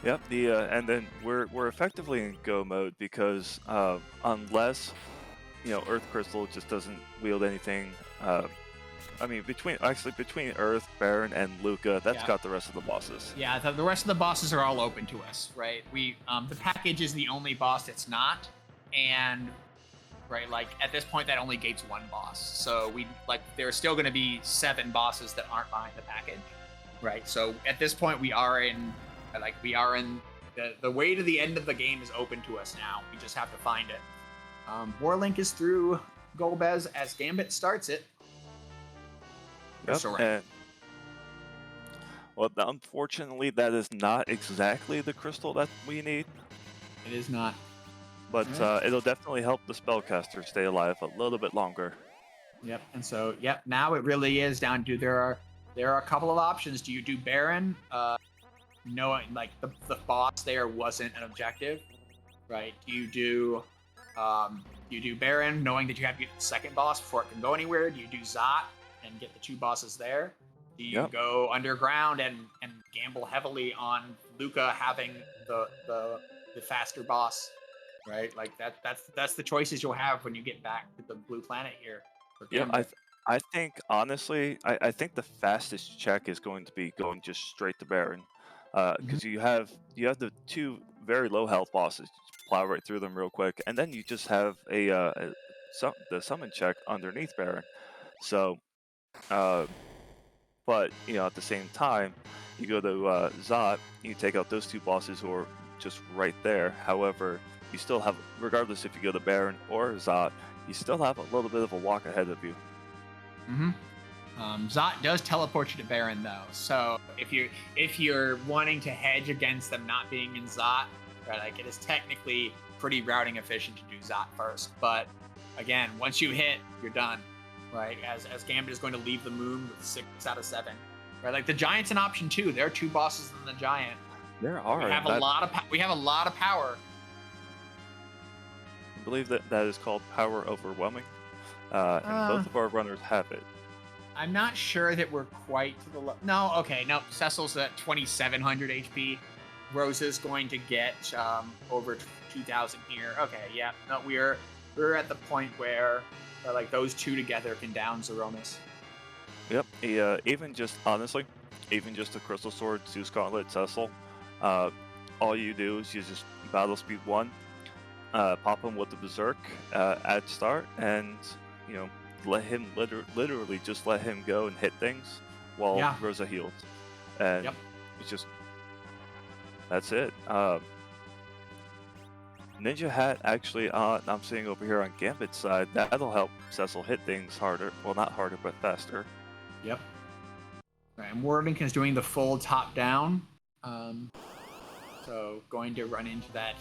Yep. And then we're effectively in go mode, because unless Earth Crystal just doesn't wield anything. I mean, between Earth, Baron, and Luca, that's got the rest of the bosses. Yeah, the rest of the bosses are all open to us, right? The package is the only boss that's not, and right, like at this point that only gates 1 boss. So there are still going to be 7 bosses that aren't behind the package, right? So at this point we are in Like, we are in the way to the end of the game is open to us now. We just have to find it. Warlink is through Golbez as Gambit starts it. Yep. And, well, unfortunately, that is not exactly the crystal that we need. It is not. But it'll definitely help the spellcaster stay alive a little bit longer. Yep. And so, yep. Now it really is down to there are a couple of options. Do you do Baron? Knowing like the boss there wasn't an objective, right? Do you do Baron, knowing that you have to get the second boss before it can go anywhere? Do you do Zot and get the two bosses there? Do you go underground and gamble heavily on Luca having the faster boss, right? Like that's the choices you'll have when you get back to the blue planet here. Yeah, I think honestly, I think the fastest check is going to be going just straight to Baron, because you have the two very low health bosses. Just plow right through them real quick, and then you just have the summon check underneath Baron. So, but at the same time, you go to Zot, you take out those two bosses who are just right there. However, you still have, regardless if you go to Baron or Zot, you still have a little bit of a walk ahead of you. Zot does teleport you to Baron though, so if you're wanting to hedge against them not being in Zot, right, like it is technically pretty routing efficient to do Zot first. But again, once you hit, you're done, right? As Gambit is going to leave the moon with 6 out of 7, right? Like the Giant's an option too. There are two bosses in the Giant. There are. We have a lot of power. I believe that is called power overwhelming, and both of our runners have it. I'm not sure that we're quite to the no. Okay, no. Cecil's at 2,700 HP. Rosa's going to get over 2,000 here. Okay, yeah. No, we're at the point where like those two together can down Zeromus. Yep. Even just honestly, even just a Crystal Sword, Zeus Gauntlet, Cecil. All you do is you just battle speed 1. Pop him with the Berserk at start, and let him literally just let him go and hit things while Rosa heals, and it's just that's it. Ninja Hat actually, I'm seeing over here on Gambit's side, that'll help Cecil hit things harder. Well, not harder, but faster. Yep. All right, and Warlink is doing the full top down. So going to run into that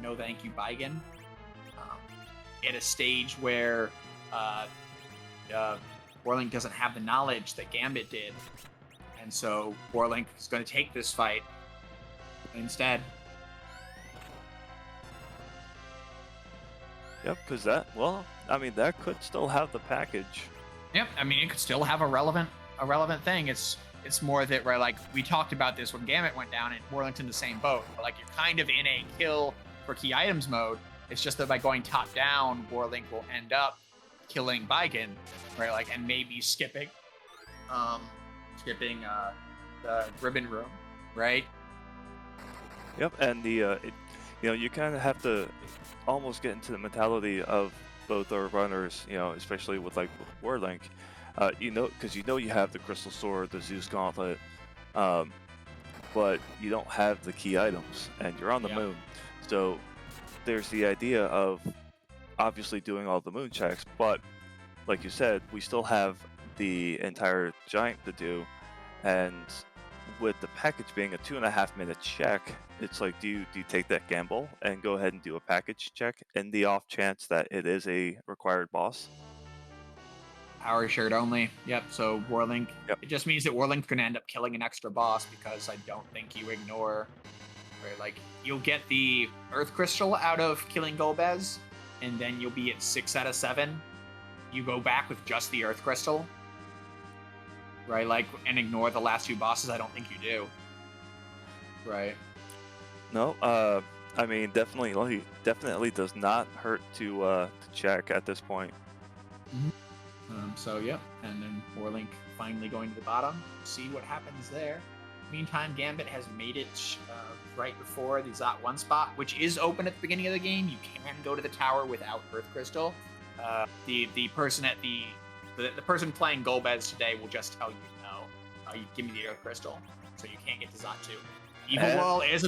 no thank you Baigen at a stage where Warlink doesn't have the knowledge that Gambit did, and so Warlink is going to take this fight instead. Yep, because that could still have the package. Yep, I mean it could still have a relevant thing. It's more that, right, like we talked about this when Gambit went down and Warlink's in the same boat. But like you're kind of in a kill for key items mode. It's just that by going top down, Warlink will end up killing Baigen, right? Like, and maybe skipping the ribbon room, right? Yep, and you kind of have to almost get into the mentality of both our runners, especially with like Warlink. Because you have the Crystal Sword, the Zeus Gauntlet, but you don't have the key items, and you're on the moon. So there's the idea of obviously doing all the moon checks, but like you said, we still have the entire Giant to do, and with the package being a 2.5 minute check, it's like, do you take that gamble and go ahead and do a package check in the off chance that it is a required boss? Power shirt only. Yep. So Warlink. Yep. It just means that Warlink's going to end up killing an extra boss, because I don't think you ignore. Right, like you'll get the Earth Crystal out of killing Golbez, and then you'll be at 6 out of 7. You go back with just the Earth Crystal. Right, like, and ignore the last 2 bosses. I don't think you do. Right. No. I mean, definitely does not hurt to check at this point. So, yep. And then Warlink finally going to the bottom. See what happens there. Meantime, Gambit has made it right before the Zot 1 spot, which is open at the beginning of the game. You can go to the tower without Earth Crystal. The person at the person playing Golbez today will just tell you no. You give me the Earth Crystal, so you can't get to Zot 2. Evil World is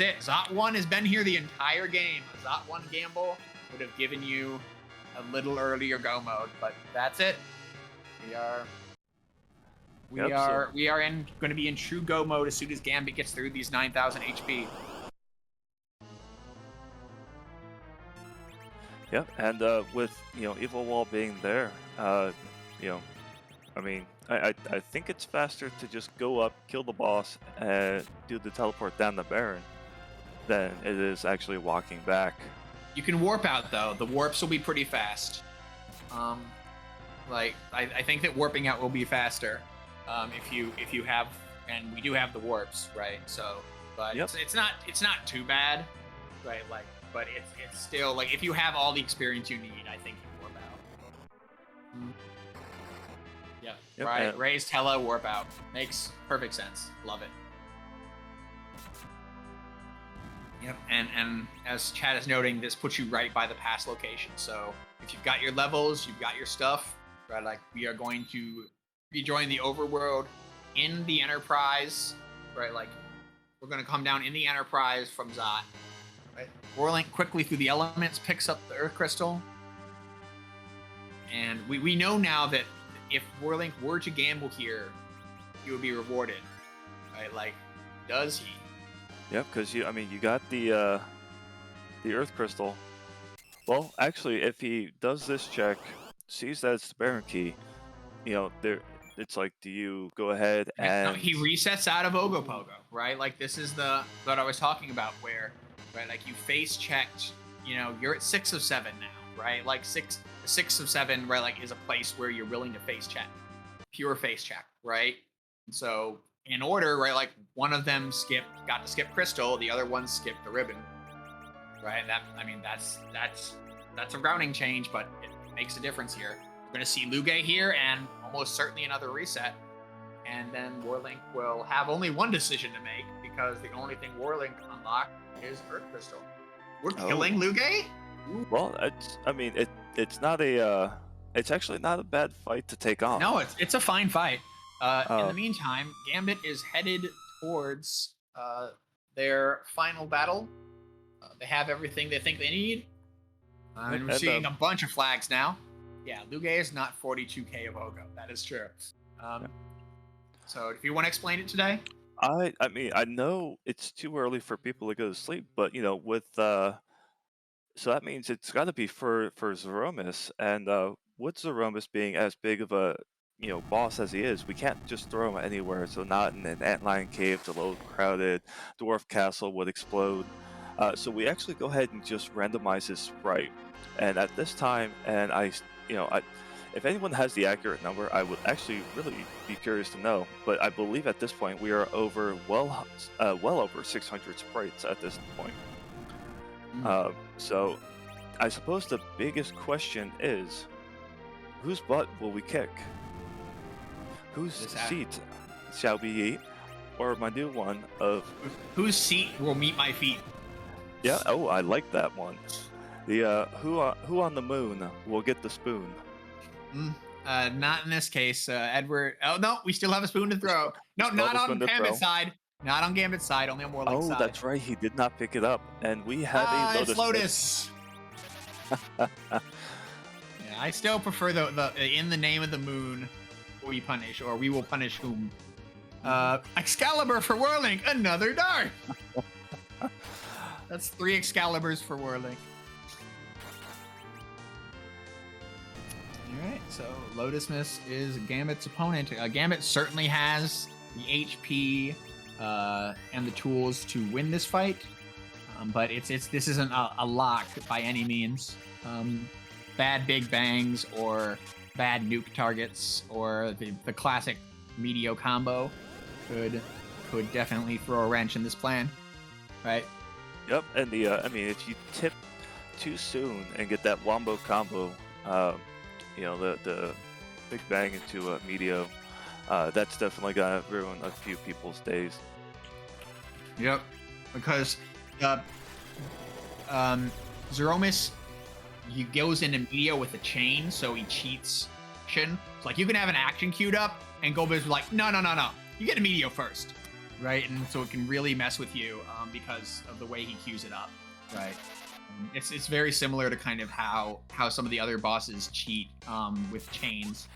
it? Zot 1 has been here the entire game. A Zot 1 gamble would have given you a little earlier go mode, but that's it. We are going to be in true go mode as soon as Gambit gets through these 9,000 HP. Yep, and with Evil Wall being there, I mean, I think it's faster to just go up, kill the boss, and do the teleport down the Baron than it is actually walking back. You can warp out though. The warps will be pretty fast. I think that warping out will be faster if you have, and we do have the warps, right? So, but yep. it's not too bad, right? Like, but it's still like if you have all the experience you need, I think you warp out. Yeah, yep, right. Raise Tella, warp out. Makes perfect sense. Love it. Yep, and as Chad is noting, this puts you right by the past location. So if you've got your levels, you've got your stuff, right? Like we are going to rejoin the Overworld in the Enterprise, right? Like we're going to come down in the Enterprise from Zot. Right? Warlink quickly through the elements picks up the Earth Crystal. And we know now that if Warlink were to gamble here, he would be rewarded. Right? Like, does he? Yep, because you got the Earth Crystal. Well, actually, if he does this check, sees that it's the Baron Key, it's like, do you go ahead and... No, he resets out of Ogopogo, right? Like, this is what I was talking about, where, right, like, you face checked, you're at 6 of 7 now, right? Like, 6 of 7, right, like, is a place where you're willing to face check. Pure face check, right? And so, in order, right, like, one of them got to skip Crystal, the other one skipped the ribbon, right? That's a rounding change, but it makes a difference here. We're going to see Luge here, and almost certainly another reset. And then Warlink will have only one decision to make, because the only thing Warlink unlocked is Earth Crystal. We're killing Luge? Well, it's not a... it's actually not a bad fight to take on. No, it's a fine fight. In the meantime, Gambit is headed towards their final battle. They have everything they think they need. We're seeing a bunch of flags now. Yeah, Luge is not 42k of Ogo. That is true. So, if you want to explain it today? I know it's too early for people to go to sleep, but with so that means it's got to be for Zeromus, and with Zeromus being as big of a boss as he is, we can't just throw him anywhere. So not in an antlion cave, the low crowded dwarf castle would explode. So we actually go ahead and just randomize his sprite. And at this time, and if anyone has the accurate number, I would actually really be curious to know. But I believe at this point we are over well over 600 sprites at this point. So I suppose the biggest question is, whose butt will we kick? Whose seat shall we eat? Or my new one of... Whose seat will meet my feet? Yeah, I like that one. The who on the moon will get the spoon? Not in this case, Edward. Oh, no, we still have a spoon to throw. No, not on Gambit's side. Not on Gambit's side, only on Warlink's side. Oh, that's right, he did not pick it up. And we have a Lotus. It's Lotus! Yeah, I still prefer the in the name of the moon, we punish, or we will punish whom. Excalibur for Warlink, another dart! That's 3 Excaliburs for Warlink. Alright, so Lotus Miss is Gambit's opponent. Gambit certainly has the HP and the tools to win this fight, but this isn't a lock by any means. Bad big bangs or bad nuke targets or the classic Medio combo could definitely throw a wrench in this plan, right? Yep, and if you tip too soon and get that wombo combo, the big bang into a Medio, that's definitely gonna ruin a few people's days. Yep, because Zeromus, he goes into Medio with a chain, so he cheats action. It's like you can have an action queued up, and Golbez was like, no, you get a Medio first. right? And so it can really mess with you because of the way he queues it up, right? It's very similar to kind of how some of the other bosses cheat with chains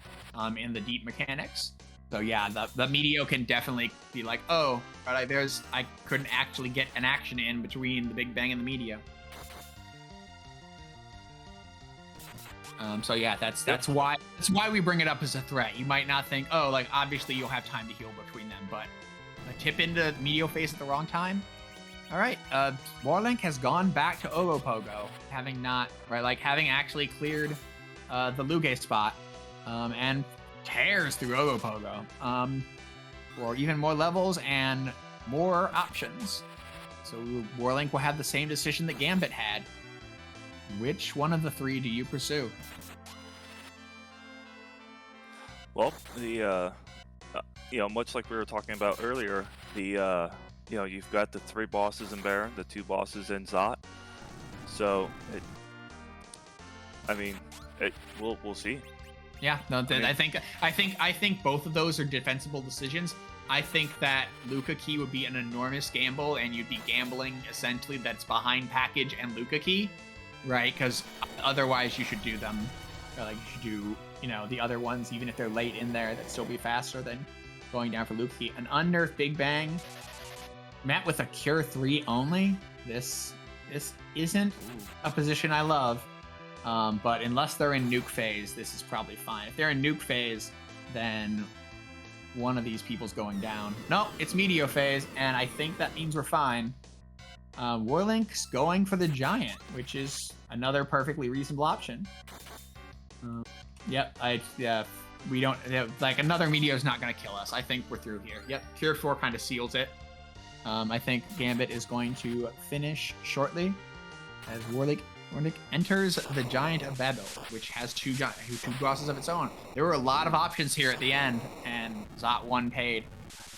in the deep mechanics. So yeah, the Meteo can definitely be like, oh, but I couldn't actually get an action in between the Big Bang and the Meteo. So yeah, that's why we bring it up as a threat. You might not think, oh, like obviously you'll have time to heal between them, but a tip into Meteo phase at the wrong time. All right, Warlink has gone back to Ogopogo, having actually cleared the Luge spot, and tears through Ogopogo for even more levels and more options. So Warlink will have the same decision that Gambit had. Which one of the three do you pursue? Well, the much like we were talking about earlier, the you've got the 3 bosses in Baron, the 2 bosses in Zot. So we'll see. Yeah, no, I think both of those are defensible decisions. I think that Luca Key would be an enormous gamble, and you'd be gambling essentially that's behind package and Luca Key, right? Because otherwise you should do them, or like you should do the other ones, even if they're late in there, that'd still be faster than going down for Luca Key. An unnerfed Big Bang met with a Cure 3 only. This isn't a position I love. But unless they're in nuke phase, this is probably fine. If they're in nuke phase, then one of these people's going down. No, it's Meteo phase, and I think that means we're fine. Warlink's going for the Giant, which is another perfectly reasonable option. We don't, like, another Meteo's not going to kill us. I think we're through here. Yep, Cure 4 kind of seals it. I think Gambit is going to finish shortly as Warlink enters the Giant of Babel, which has two bosses of its own. There were a lot of options here at the end, and Zot 1 paid.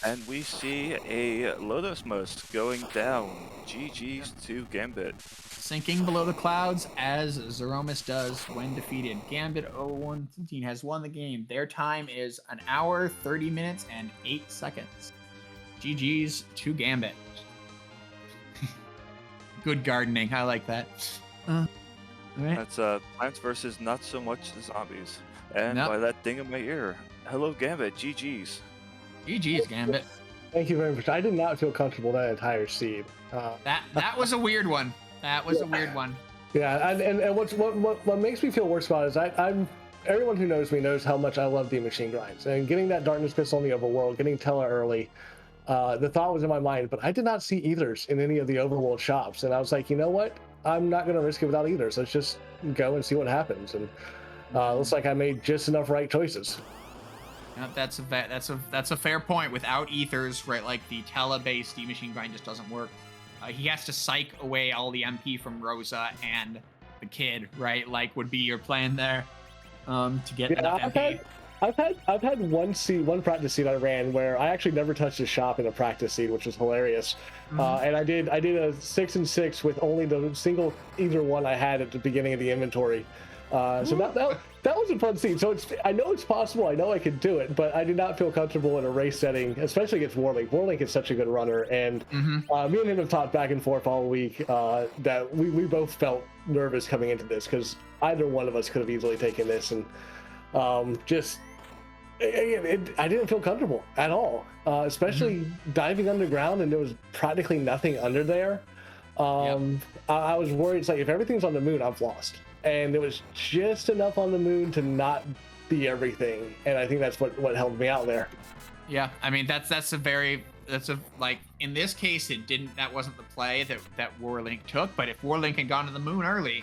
And we see a Lotus Most going down. GG's to Gambit. Sinking below the clouds as Zeromus does when defeated. Gambit017 has won the game. Their time is 1 hour, 30 minutes, and 8 seconds. GG's to Gambit. Good gardening. I like that. Right. That's Plants versus not so much the zombies. And by that ding in my ear, hello Gambit, GG's. GG's, Gambit. Thank you very much. I did not feel comfortable that entire seed. That was a weird one. That was a weird one. Yeah, and what makes me feel worse about it is I'm everyone who knows me knows how much I love the machine grinds, and getting that Darkness Pistol in the Overworld, getting Tella early. The thought was in my mind, but I did not see ethers in any of the Overworld shops, and I was like, you know what? I'm not going to risk it without ethers. Let's just go and see what happens. And looks like I made just enough right choices. That's a fair point. Without ethers, right? Like the Tele-based machine grind just doesn't work. He has to psych away all the MP from Rosa and the kid, right? Like would be your plan there to get enough MP. I've had one practice seed I ran where I actually never touched a shop in a practice seed, which was hilarious. And I did a 6 and 6 with only the single either one I had at the beginning of the inventory. So that was a fun seed. So I know it's possible. I know I could do it, but I did not feel comfortable in a race setting, especially against Warlink. Warlink is such a good runner, and me and him have talked back and forth all week that we both felt nervous coming into this because either one of us could have easily taken this, and I didn't feel comfortable at all, especially diving underground, and there was practically nothing under there. I was worried. It's like if everything's on the moon, I've lost, and there was just enough on the moon to not be everything, and I think that's what held me out there. Yeah, I mean that's like in this case that wasn't the play that Warlink took, but if Warlink had gone to the moon early,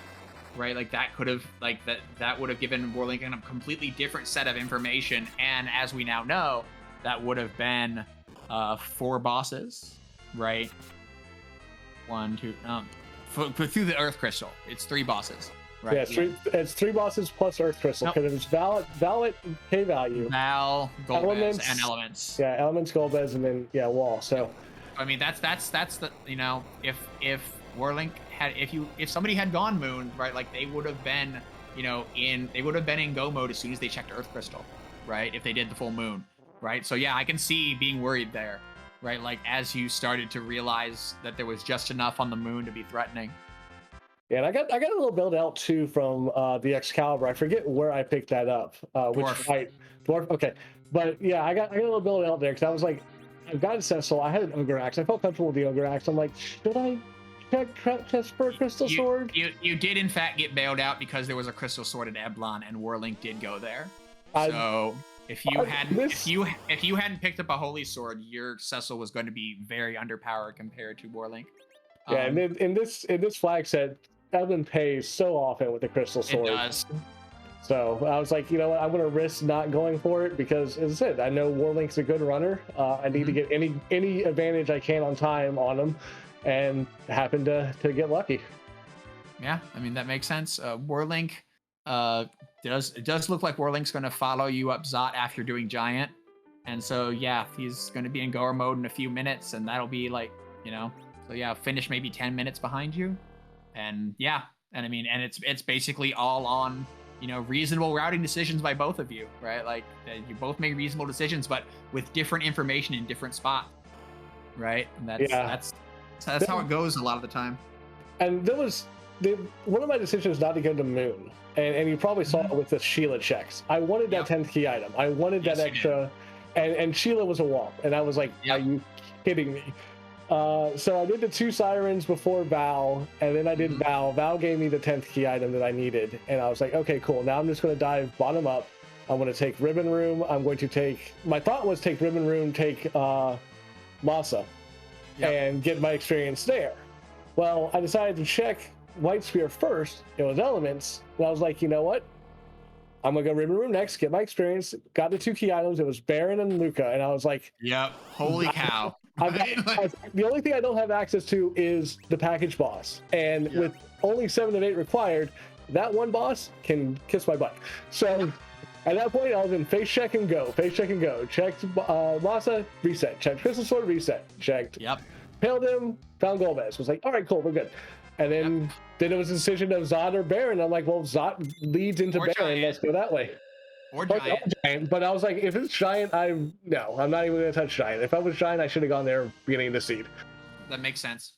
right, like that could have that would have given Warlink a completely different set of information, and as we now know, that would have been 4 bosses, right? 1, 2, through the Earth Crystal, it's 3 bosses, right? Yeah, it's 3 bosses plus Earth Crystal, because it's Valet, K value, Val, Golbez, and Elements. Yeah, Elements, Golbez, and then Wall. So, I mean that's the if Warlink had if somebody had gone moon, right, like they would have been in go mode as soon as they checked Earth Crystal, right? If they did the full moon, right? So yeah, I can see being worried there. right? Like as you started to realize that there was just enough on the moon to be threatening. Yeah, and I got a little build out too from the Excalibur. I forget where I picked that up. Which Dwarf. fight? Dwarf. Okay, but yeah, I got a little build out there because I was like, I've got a Cecil. I had an Ogre Axe. I felt comfortable with the Ogre Axe. I'm like, should I check trap test for a Crystal Sword? You did in fact get bailed out because there was a Crystal Sword at Eblon, and Warlink did go there. So if you hadn't picked up a Holy Sword, your Cecil was going to be very underpowered compared to Warlink. Yeah, and in this flag set, Evan pays so often with the Crystal Sword. It does. So I was like, you know what, I'm going to risk not going for it because, as I said, I know Warlink's a good runner. I need to get any advantage I can on time on him, and happened to get lucky. Yeah, I mean that makes sense. Warlink does look like Warlink's going to follow you up Zot after doing Giant, and so yeah, he's going to be in goer mode in a few minutes, and that'll be like, so yeah, finish maybe 10 minutes behind you. And yeah, and I mean, and it's basically all on, reasonable routing decisions by both of you, right? Like you both make reasonable decisions, but with different information in different spots, right? And that's how it goes a lot of the time. And there was one of my decisions not to go to Moon, and you probably saw it with the Sheila checks. I wanted that 10th key item. I wanted that extra, and Sheila was a womp, and I was like, are you kidding me? So I did the 2 Sirens before Val, and then I did Val. Val gave me the 10th key item that I needed, and I was like, okay, cool. Now I'm just going to dive bottom up. I'm going to take Ribbon Room. I'm going to take... My thought was take Ribbon Room, take Masa, and get my experience there. Well, I decided to check White Spear first. It was Elements, and I was like, you know what? I'm going to go Ribbon Room next, get my experience. Got the 2 key items. It was Baron and Luca, and I was like... Yep, holy cow. The only thing I don't have access to is the package boss, and with only 7 of 8 required, that one boss can kiss my butt. So at that point, I was in face check and go. Checked Masa, reset. Checked Crystal Sword, reset. Checked. Paled him, found Golbez. Was like, all right, cool, we're good. And then it was a decision of Zod or Baron. I'm like, well, Zod leads into Baron. Giant. Let's go that way. Or Giant. But I was like, if it's Giant, I'm not even going to touch Giant. If I was Giant, I should have gone there beginning of the seed. That makes sense.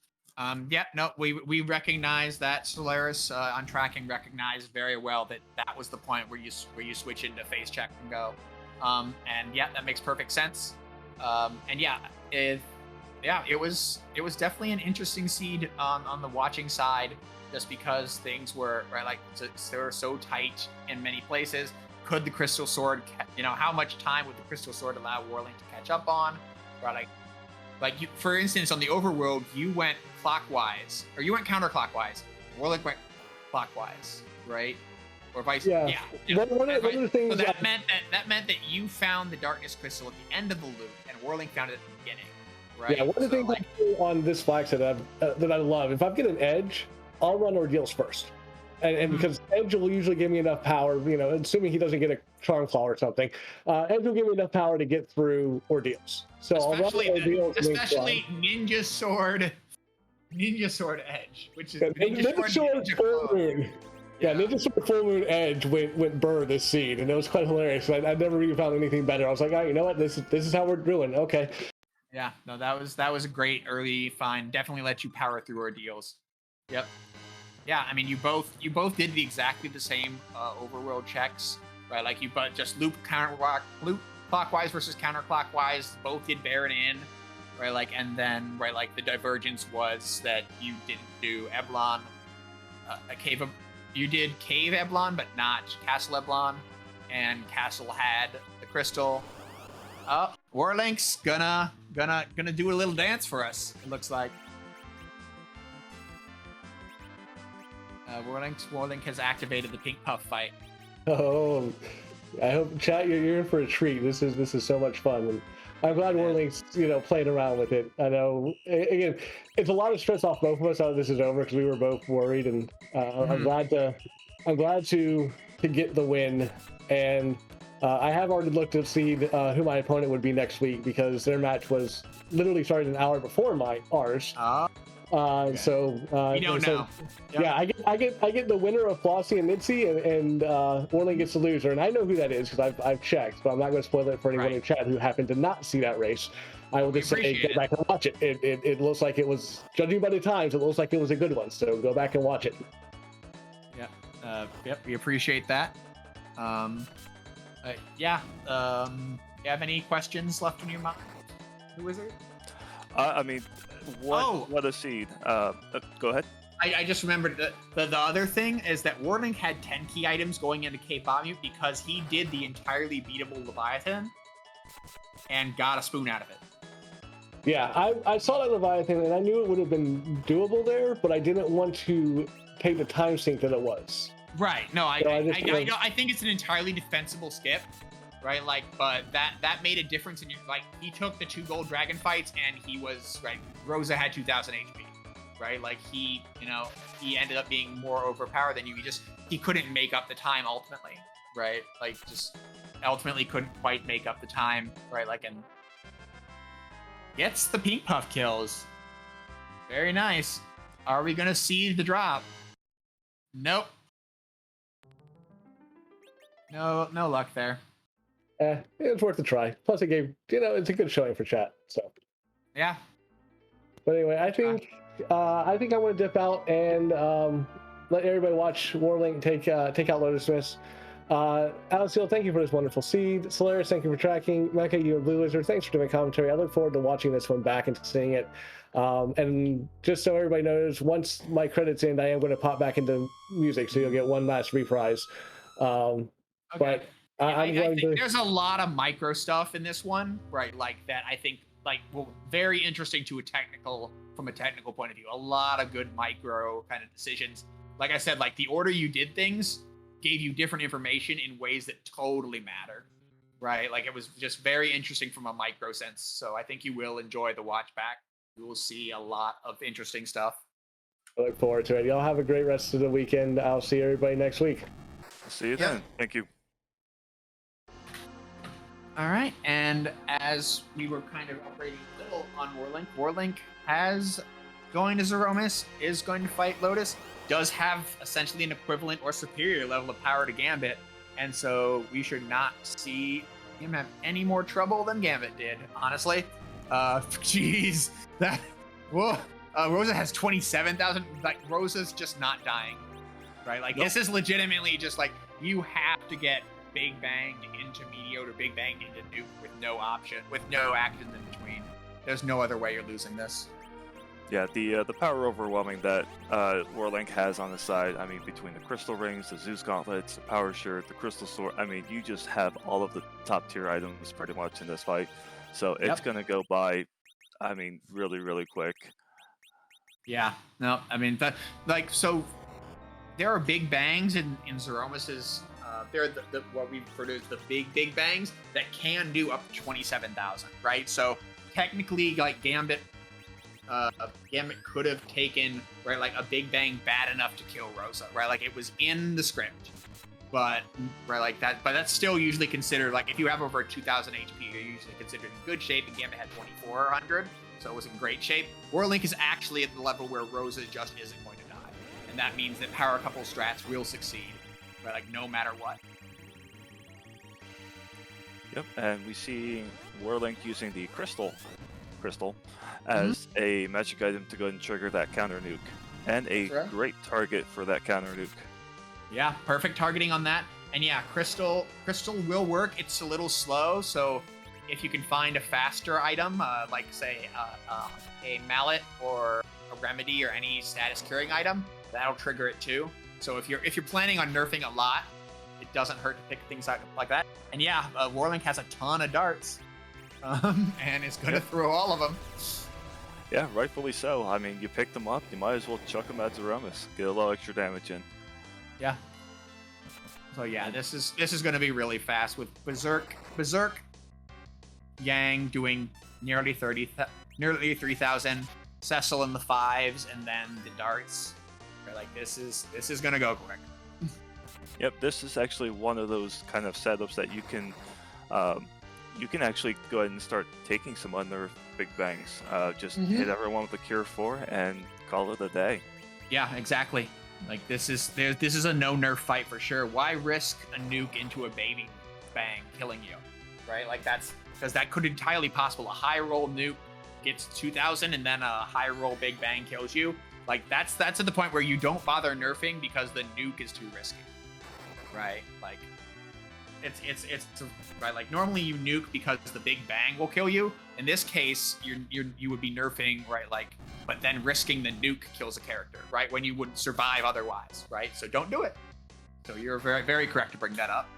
We recognize that. Solaris on tracking recognized very well that was the point where you switch into face check and go. And yeah, that makes perfect sense. It was definitely an interesting seed on the watching side, just because things were they were so tight in many places. Could the Crystal Sword, how much time would the Crystal Sword allow Warlink to catch up on? Right, like you, for instance, on the Overworld, you went clockwise, or you went counterclockwise. Warlink went clockwise, right? Or vice. Yeah. One of the things so that meant that you found the Darkness Crystal at the end of the loop, and Warlink found it at the beginning, right? Yeah. One of the things I do on this flag set that I love, if I get an edge, I'll run Ordeals first. And because Edge will usually give me enough power, assuming he doesn't get a Charm Claw or something, Edge will give me enough power to get through Ordeals. So especially Ninja Sword Edge, which is Ninja Sword Full Moon. Yeah, Ninja Sword Full Moon Edge went burr this seed, and it was quite hilarious. I never really found anything better. I was like, oh, you know what? This is how we're doing. Okay. Yeah, no, that was a great early find. Definitely let you power through Ordeals. Yep. Yeah, I mean, you both did exactly the same overworld checks, right? Like you just loop clockwise versus counterclockwise. Both did Baron in, right? Like, and then the divergence was that you didn't do Eblon, you did Cave Eblon, but not Castle Eblon, and Castle had the crystal. Warlink's gonna do a little dance for us. It looks like. Warlink has activated the Pink Puff fight. Oh, I hope chat you're in for a treat. This is so much fun, and I'm glad Warlink's playing around with it. I know again, it's a lot of stress off both of us how this is over because we were both worried, and I'm glad to get the win. And I have already looked to see who my opponent would be next week because their match was literally started an hour before ours. So we don't know. Yeah, I get the winner of Flossie and Mitzi, and Warlink gets the loser, and I know who that is because I've checked, but I'm not going to spoil it for anyone in chat who happened to not see that race. I will just say go back and watch it. It looks like it was, judging by the times, it looks like it was a good one. So go back and watch it. Yep, we appreciate that. You have any questions left in your mind? Who is it? I mean, what a seed. Go ahead. I just remembered the other thing is that Warlink had 10 key items going into K-Pop Mute because he did the entirely beatable Leviathan and got a spoon out of it. Yeah, I saw that Leviathan and I knew it would have been doable there, but I didn't want to take the time sink that it was. Right. No, I think it's an entirely defensible skip, right? Like, but that made a difference in your, like, he took the 2 gold dragon fights and he was, right, Rosa had 2000 HP, right? Like, he ended up being more overpowered than you. He couldn't make up the time ultimately, right? Like, just ultimately couldn't quite make up the time, right? Like, and gets the pink puff kills. Very nice. Are we gonna see the drop? Nope. No luck there. It's worth a try. Plus, it gave, it's a good showing for chat. So. Yeah. But anyway, I think I want to dip out and let everybody watch Warlink take out Lotus Mist. Alciel, thank you for this wonderful seed. Solaris, thank you for tracking. Mecha, you and Blue Wizard, thanks for doing commentary. I look forward to watching this one back and seeing it. And just so everybody knows, once my credits end, I am going to pop back into music, so you'll get one last reprise. Okay. But I think there's a lot of micro stuff in this one, right? Like that, I think, very interesting from a technical point of view. A lot of good micro kind of decisions. Like I said, like the order you did things gave you different information in ways that totally matter, right? Like it was just very interesting from a micro sense. So I think you will enjoy the watch back. You will see a lot of interesting stuff. I look forward to it. Y'all have a great rest of the weekend. I'll see everybody next week. See you then. Thank you. All right, and as we were kind of upgrading a little on Warlink has going to Zemus, is going to fight Lotus, does have essentially an equivalent or superior level of power to Gambit, and so we should not see him have any more trouble than Gambit did, honestly. Jeez, Rosa has 27,000. Like Rosa's just not dying, right? Like This is legitimately just like you have to get big banged into meteor or big banged into nuke with no option, with no action in between. There's no other way you're losing this. Yeah, the power overwhelming that Warlink has on the side, I mean, between the crystal rings, the Zeus gauntlets, the power shirt, the crystal sword, I mean, you just have all of the top tier items pretty much in this fight. So it's going to go by, I mean, really, really quick. Yeah, no, I mean, so there are big bangs in Zeromus's. They're what we refer to as the big bangs that can do up to 27,000, right? So technically, like Gambit could have taken, right, like a big bang bad enough to kill Rosa, right? Like it was in the script, but right, like that. But that's still usually considered, like if you have over 2,000 HP, you're usually considered in good shape. And Gambit had 2,400, so it was in great shape. Warlink is actually at the level where Rosa just isn't going to die, and that means that power couple strats will succeed. Right, like no matter what. Yep, and we see Warlink using the crystal as a magic item to go ahead and trigger that counter nuke, and a great target for that counter nuke. Yeah, perfect targeting on that. And yeah, crystal will work. It's a little slow, so if you can find a faster item, like say a mallet or a remedy or any status curing item, that'll trigger it too. So if you're planning on nerfing a lot, it doesn't hurt to pick things out like that. And yeah, Warlink has a ton of darts, and is going to throw all of them. Yeah, rightfully so. I mean, you pick them up, you might as well chuck them at Zemus, get a little extra damage in. Yeah. So yeah, this is going to be really fast with Berserk, Yang doing nearly 3,000, Cecil in the 5s, and then the darts. Like this is gonna go quick. Yep, this is actually one of those kind of setups that you can actually go ahead and start taking some unnerved big bangs. Just hit everyone with a Cure 4 and call it a day. Yeah, exactly. Like this is a no nerf fight for sure. Why risk a nuke into a baby bang killing you, right? Like that's because that could entirely possible. A high roll nuke gets 2,000 and then a high roll big bang kills you. Like that's at the point where you don't bother nerfing because the nuke is too risky, right? Like it's right. Like normally you nuke because the big bang will kill you. In this case, you would be nerfing, right? Like, but then risking the nuke kills a character, right? When you would survive otherwise, right? So don't do it. So you're very, very correct to bring that up.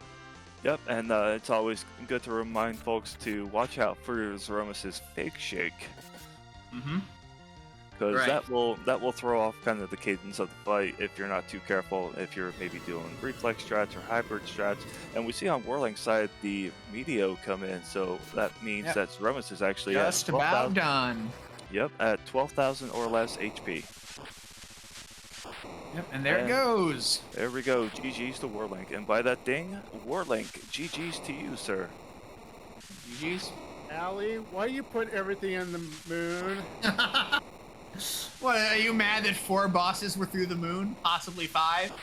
Yep, and it's always good to remind folks to watch out for Zemus's fake shake. Mm-hmm. Because Right. that will throw off kind of the cadence of the fight if you're not too careful, if you're maybe doing reflex strats or hybrid strats. And we see on Warlink side the Meteo come in, so that means that Zemus is actually just at about done. Yep, at 12,000 or less HP. Yep, and there it goes. There we go, GG's to Warlink. And by that ding, Warlink, GG's to you, sir. GG's. Allie, why you put everything in the moon? What, are you mad that 4 bosses were through the moon? Possibly 5?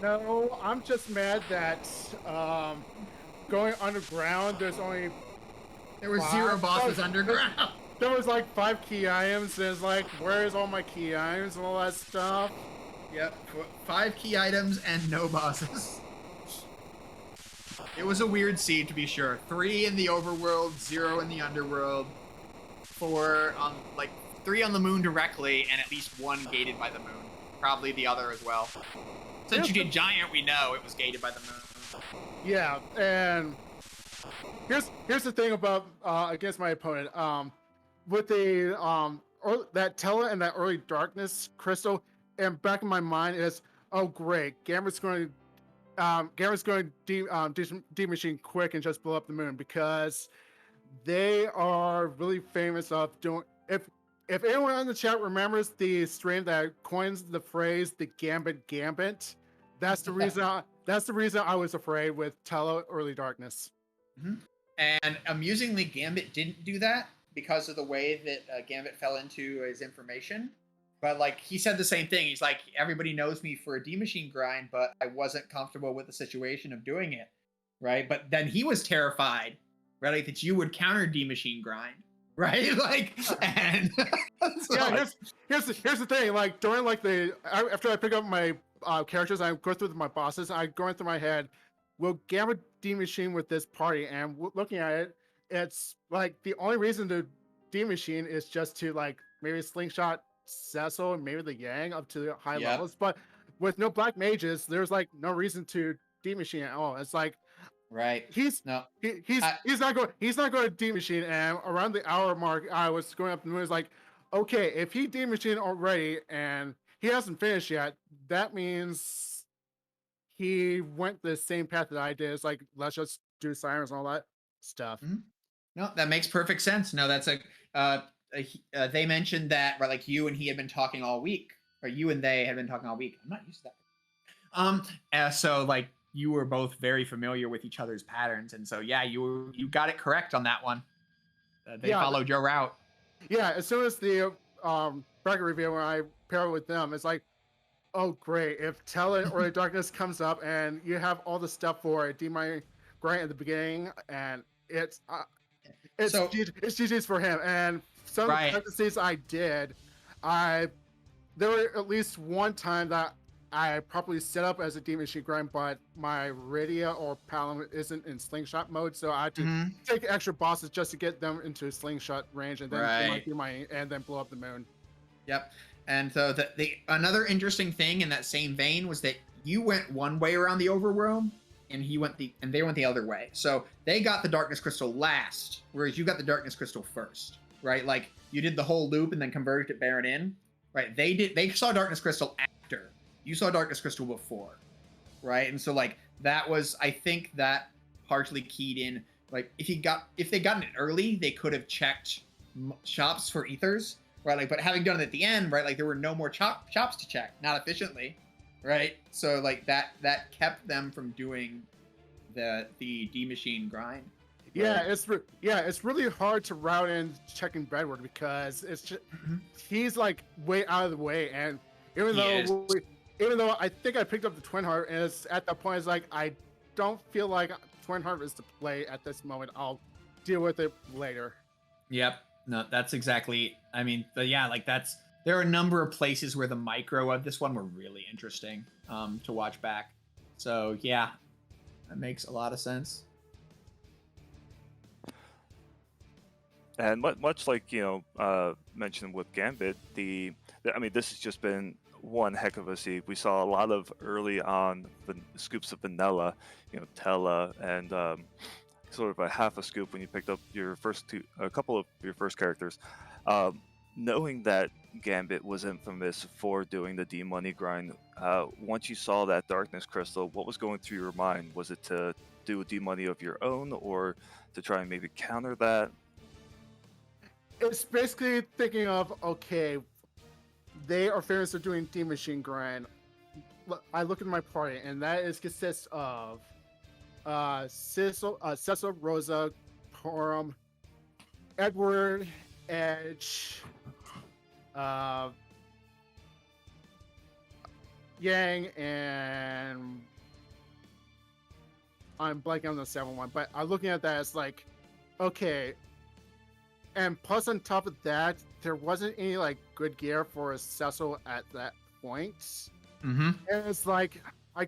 No, I'm just mad that going underground, there were 0 bosses underground. There was like 5 key items, and it's like, where's all my key items and all that stuff? Yep, 5 key items and no bosses. It was a weird seed, to be sure. 3 in the overworld, 0 in the underworld, 4 on, like, 3 on the moon directly, and at least 1 gated by the moon. Probably the other as well. Since you did Giant, we know it was gated by the moon. Yeah, and here's the thing about against my opponent. With the that Tela and that early darkness crystal, and back in my mind is, oh great, Gambit's going to de-machine quick and just blow up the moon, because they are really famous of doing. If anyone in the chat remembers the stream that coins the phrase "the Gambit," that's the reason I was afraid with Tela early darkness. Mm-hmm. And amusingly, Gambit didn't do that because of the way that Gambit fell into his information. But like he said the same thing. He's like, everybody knows me for a D-Machine grind, but I wasn't comfortable with the situation of doing it, right? But then he was terrified, right, like, that you would counter D-Machine grind, right? Like, and so yeah, here's the thing. Like during like after I pick up my characters, I go through my bosses. I go through my head, will Gambit D-Machine with this party? And looking at it, it's like the only reason to D-Machine is just to like maybe slingshot Cecil and maybe the Yang up to high levels, but with no black mages, there's like no reason to D-Machine at all. It's like, right, he's not going to D-Machine. And around the hour mark, I was going up the moon. It's like, okay, if he D-Machine already and he hasn't finished yet, that means he went the same path that I did. It's like, let's just do sirens and all that stuff. Mm-hmm. No, that makes perfect sense. No, that's they mentioned that, right, like you and he had been talking all week, or you and they had been talking all week. I'm not used to that. So like you were both very familiar with each other's patterns, and so yeah, you got it correct on that one. They followed your route. Yeah, as soon as the bracket reveal, when I pair with them, it's like, oh great, if Tela or Darkness comes up and you have all the stuff for D-Mine grind at the beginning, and it's GG's for him. And some of the practices I did, there were at least one time that I properly set up as a D-Machine grind, but my Rydia or Paladin isn't in slingshot mode, so I had to take extra bosses just to get them into slingshot range, and then and then blow up the moon. Yep. And so the another interesting thing in that same vein was that you went one way around the overworld, and they went the other way. So they got the Darkness Crystal last, whereas you got the Darkness Crystal first, right? Like you did the whole loop and then converged at Baron in, right? They saw Darkness Crystal after. You saw Darkness Crystal before, right? And so like that was, I think that partially keyed in, like if they gotten it early, they could have checked shops for ethers, right? Like, but having done it at the end, right? Like there were no more shops to check, not efficiently, right? So like that kept them from doing the D-Machine grind. Yeah, it's really hard to route in checking Bedward because it's just he's like way out of the way, and even though I think I picked up the Twin Heart, and it's at that point it's like I don't feel like Twin Heart is the play at this moment. I'll deal with it later. Yep. No, that's exactly. I mean, but yeah, like there are a number of places where the micro of this one were really interesting to watch back. So yeah, that makes a lot of sense. And much like mentioned with Gambit, I mean, this has just been one heck of a seed. We saw a lot of early on scoops of vanilla, Tella, and sort of a half a scoop when you picked up a couple of your first characters. Knowing that Gambit was infamous for doing the D-money grind, once you saw that Darkness Crystal, what was going through your mind? Was it to do a D-money of your own, or to try and maybe counter that? It's basically thinking of, okay, they are famous for doing D-machine grind. I look at my party, and that consists of Cecil, Rosa, Corum, Edward, Edge, Yang, and I'm blanking on the 7-1, but I'm looking at that as like, okay. And plus on top of that, there wasn't any like good gear for Cecil at that point. Mm-hmm. And it's like, I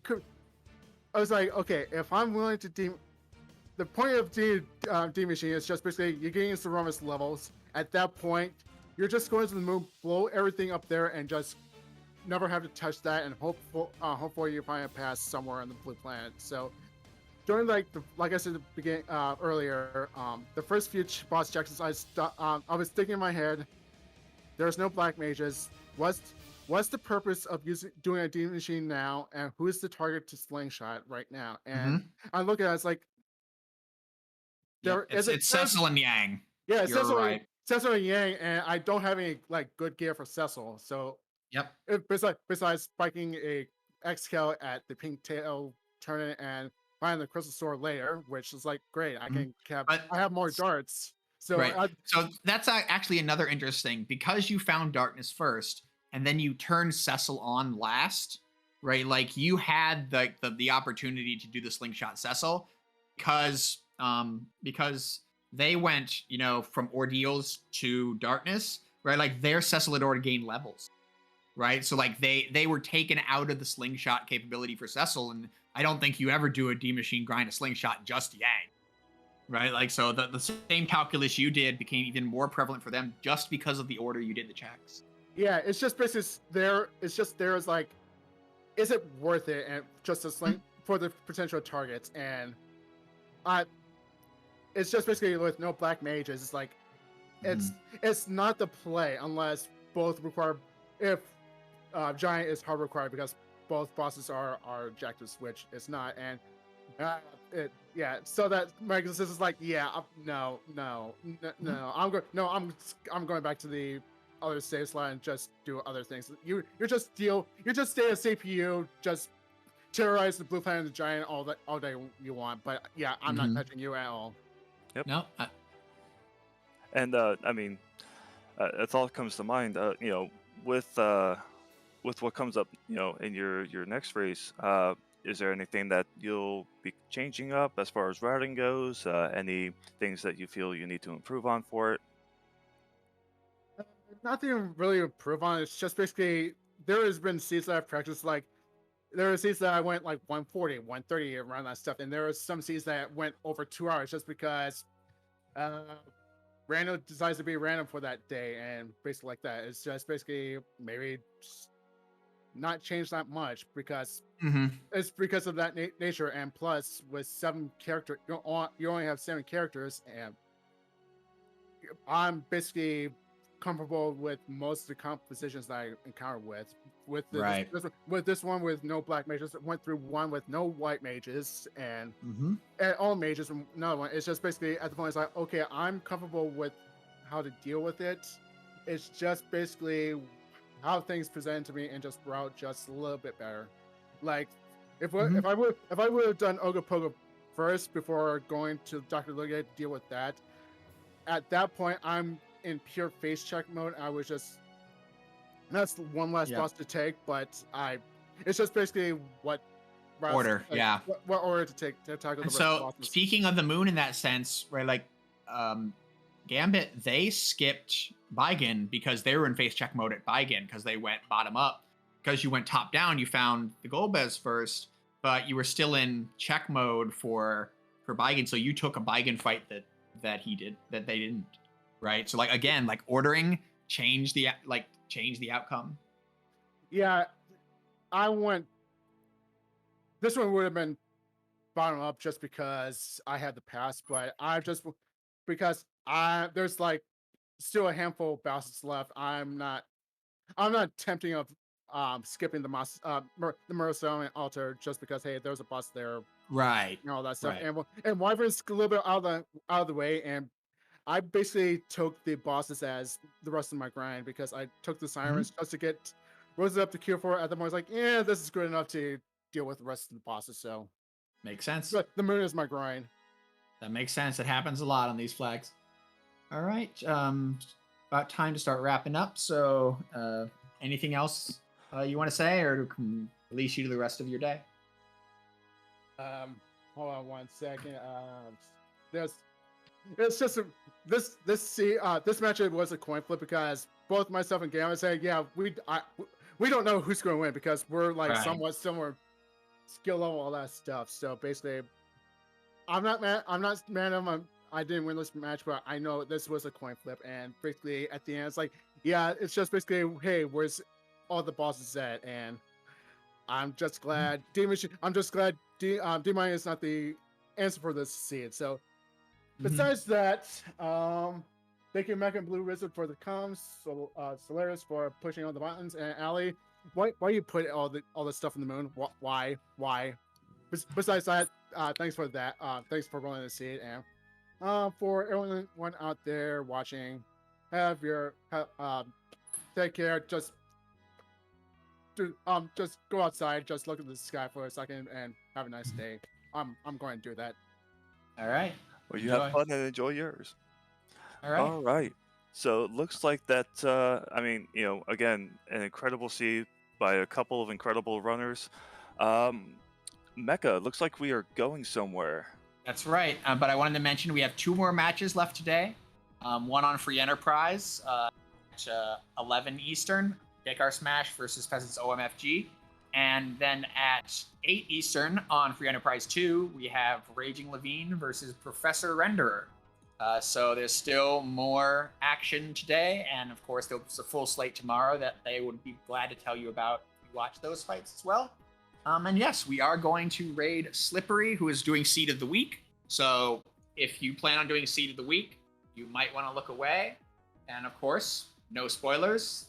was like, okay, if I'm willing to the point of D-machine is just basically you're getting into Romus levels. At that point, you're just going to the moon, blow everything up there, and just never have to touch that, and hopefully you find a pass somewhere on the blue planet. So during like I said at the beginning earlier, the first few boss checkers, I was thinking in my head, there's no black mages. What's the purpose of doing a D-machine now, and who is the target to slingshot right now? And I look at it, it's like it's Cecil and Yang. Yeah, You're right. Cecil and Yang, and I don't have any like good gear for Cecil. So yep. Besides spiking a X-Cal at the Pink Tail tournament and finding the Crystal Sword later, which is like great. I have more darts. So right. So that's actually another interesting, because you found Darkness first and then you turned Cecil on last, right? Like you had the opportunity to do the slingshot Cecil because they went, from ordeals to Darkness, right? Like their Cecil had already gained levels, right? So like they were taken out of the slingshot capability for Cecil, and I don't think you ever do a D-machine grind a slingshot just Yang, right? Like, so the same calculus you did became even more prevalent for them just because of the order you did the checks. Yeah, it's just basically there is like, is it worth it, and just a sling for the potential targets, and it's just basically with no black mages. It's like, it's not the play unless both require, if Giant is hard required, because both bosses are objectives, which it's not, and so that Magnus is like, no, I'm going back to the other save slot and just do other things. You just stay a CPU, just terrorize the blue planet and the Giant all day you want, but I'm not touching you at all. Yep. No. And I mean, a thought comes to mind. With what comes up, in your next race, is there anything that you'll be changing up as far as routing goes? Any things that you feel you need to improve on for it? Nothing really to improve on. It's just basically there has been seeds that I've practiced. Like there are seeds that I went like 140, 130 around that stuff, and there are some seeds that went over 2 hours just because random decides to be random for that day, and basically like that. It's just basically maybe just not change that much because it's because of that nature, and plus with 7 characters, you only have 7 characters, and I'm basically comfortable with most of the compositions that I encounter with this one with no black mages. Went through one with no white mages, and all mages from another one. It's just basically at the point it's like, okay, I'm comfortable with how to deal with it. It's just basically how things present to me, and just route just a little bit better. Like if I would have done Ogopogo first before going to Dr. Lugia to deal with that. At that point, I'm in pure face check mode. I was just that's one less boss to take, but it's just basically what order, what order to take to tackle the rest of the bosses. Speaking of the moon in that sense, right? Like, Gambit, they skipped Baigen because they were in face check mode at Baigen because they went bottom up. Because you went top down, you found the Golbez first, but you were still in check mode for Baigen, so you took a Baigen fight that they didn't, right? So like again, like ordering change the outcome. Yeah, this one would have been bottom up just because I had the pass, but because there's like still a handful of bosses left. I'm not tempting of skipping the Murasone altar just because hey, there's a boss there, right? And all that stuff, right. and Wyvern's a little bit out of the way, and I basically took the bosses as the rest of my grind because I took the Sirens just to get Roses up to Q4. At the moment, I was like, yeah, this is good enough to deal with the rest of the bosses. So makes sense. But the moon is my grind. That makes sense. It happens a lot on these flags. All right, about time to start wrapping up. So, anything else you want to say, or can release you to the rest of your day? Hold on 1 second. It's just this matchup was a coin flip because both myself and Gambit said, yeah, we don't know who's going to win because we're like somewhat similar skill level, all that stuff. So basically, I'm not mad. I didn't win this match, but I know this was a coin flip, and basically at the end, it's like, yeah, it's just basically, hey, where's all the bosses at? And I'm just glad D-Mine is not the answer for this seed. So besides that, thank you, Mech and Blue Wizard, for the comms. Solaris for pushing on the buttons, and Ali, why you put all the stuff in the moon? Why? Besides that, thanks for that. Thanks for rolling the seed, and for everyone out there watching, take care. Just go outside, just look at the sky for a second, and have a nice day. I'm going to do that. All right. Well, you have fun and enjoy yours. All right. So it looks like that, again, an incredible seed by a couple of incredible runners. Mecha, looks like we are going somewhere. That's right. But I wanted to mention we have 2 more matches left today. One on Free Enterprise at 11 Eastern, Dekar Smash versus Peasants OMFG. And then at 8 Eastern on Free Enterprise 2, we have Raging Levine versus Professor Renderer. So there's still more action today. And of course, there's a full slate tomorrow that they would be glad to tell you about if you watch those fights as well. And yes, we are going to raid Slippery, who is doing Seed of the Week. So if you plan on doing Seed of the Week, you might want to look away. And of course, no spoilers.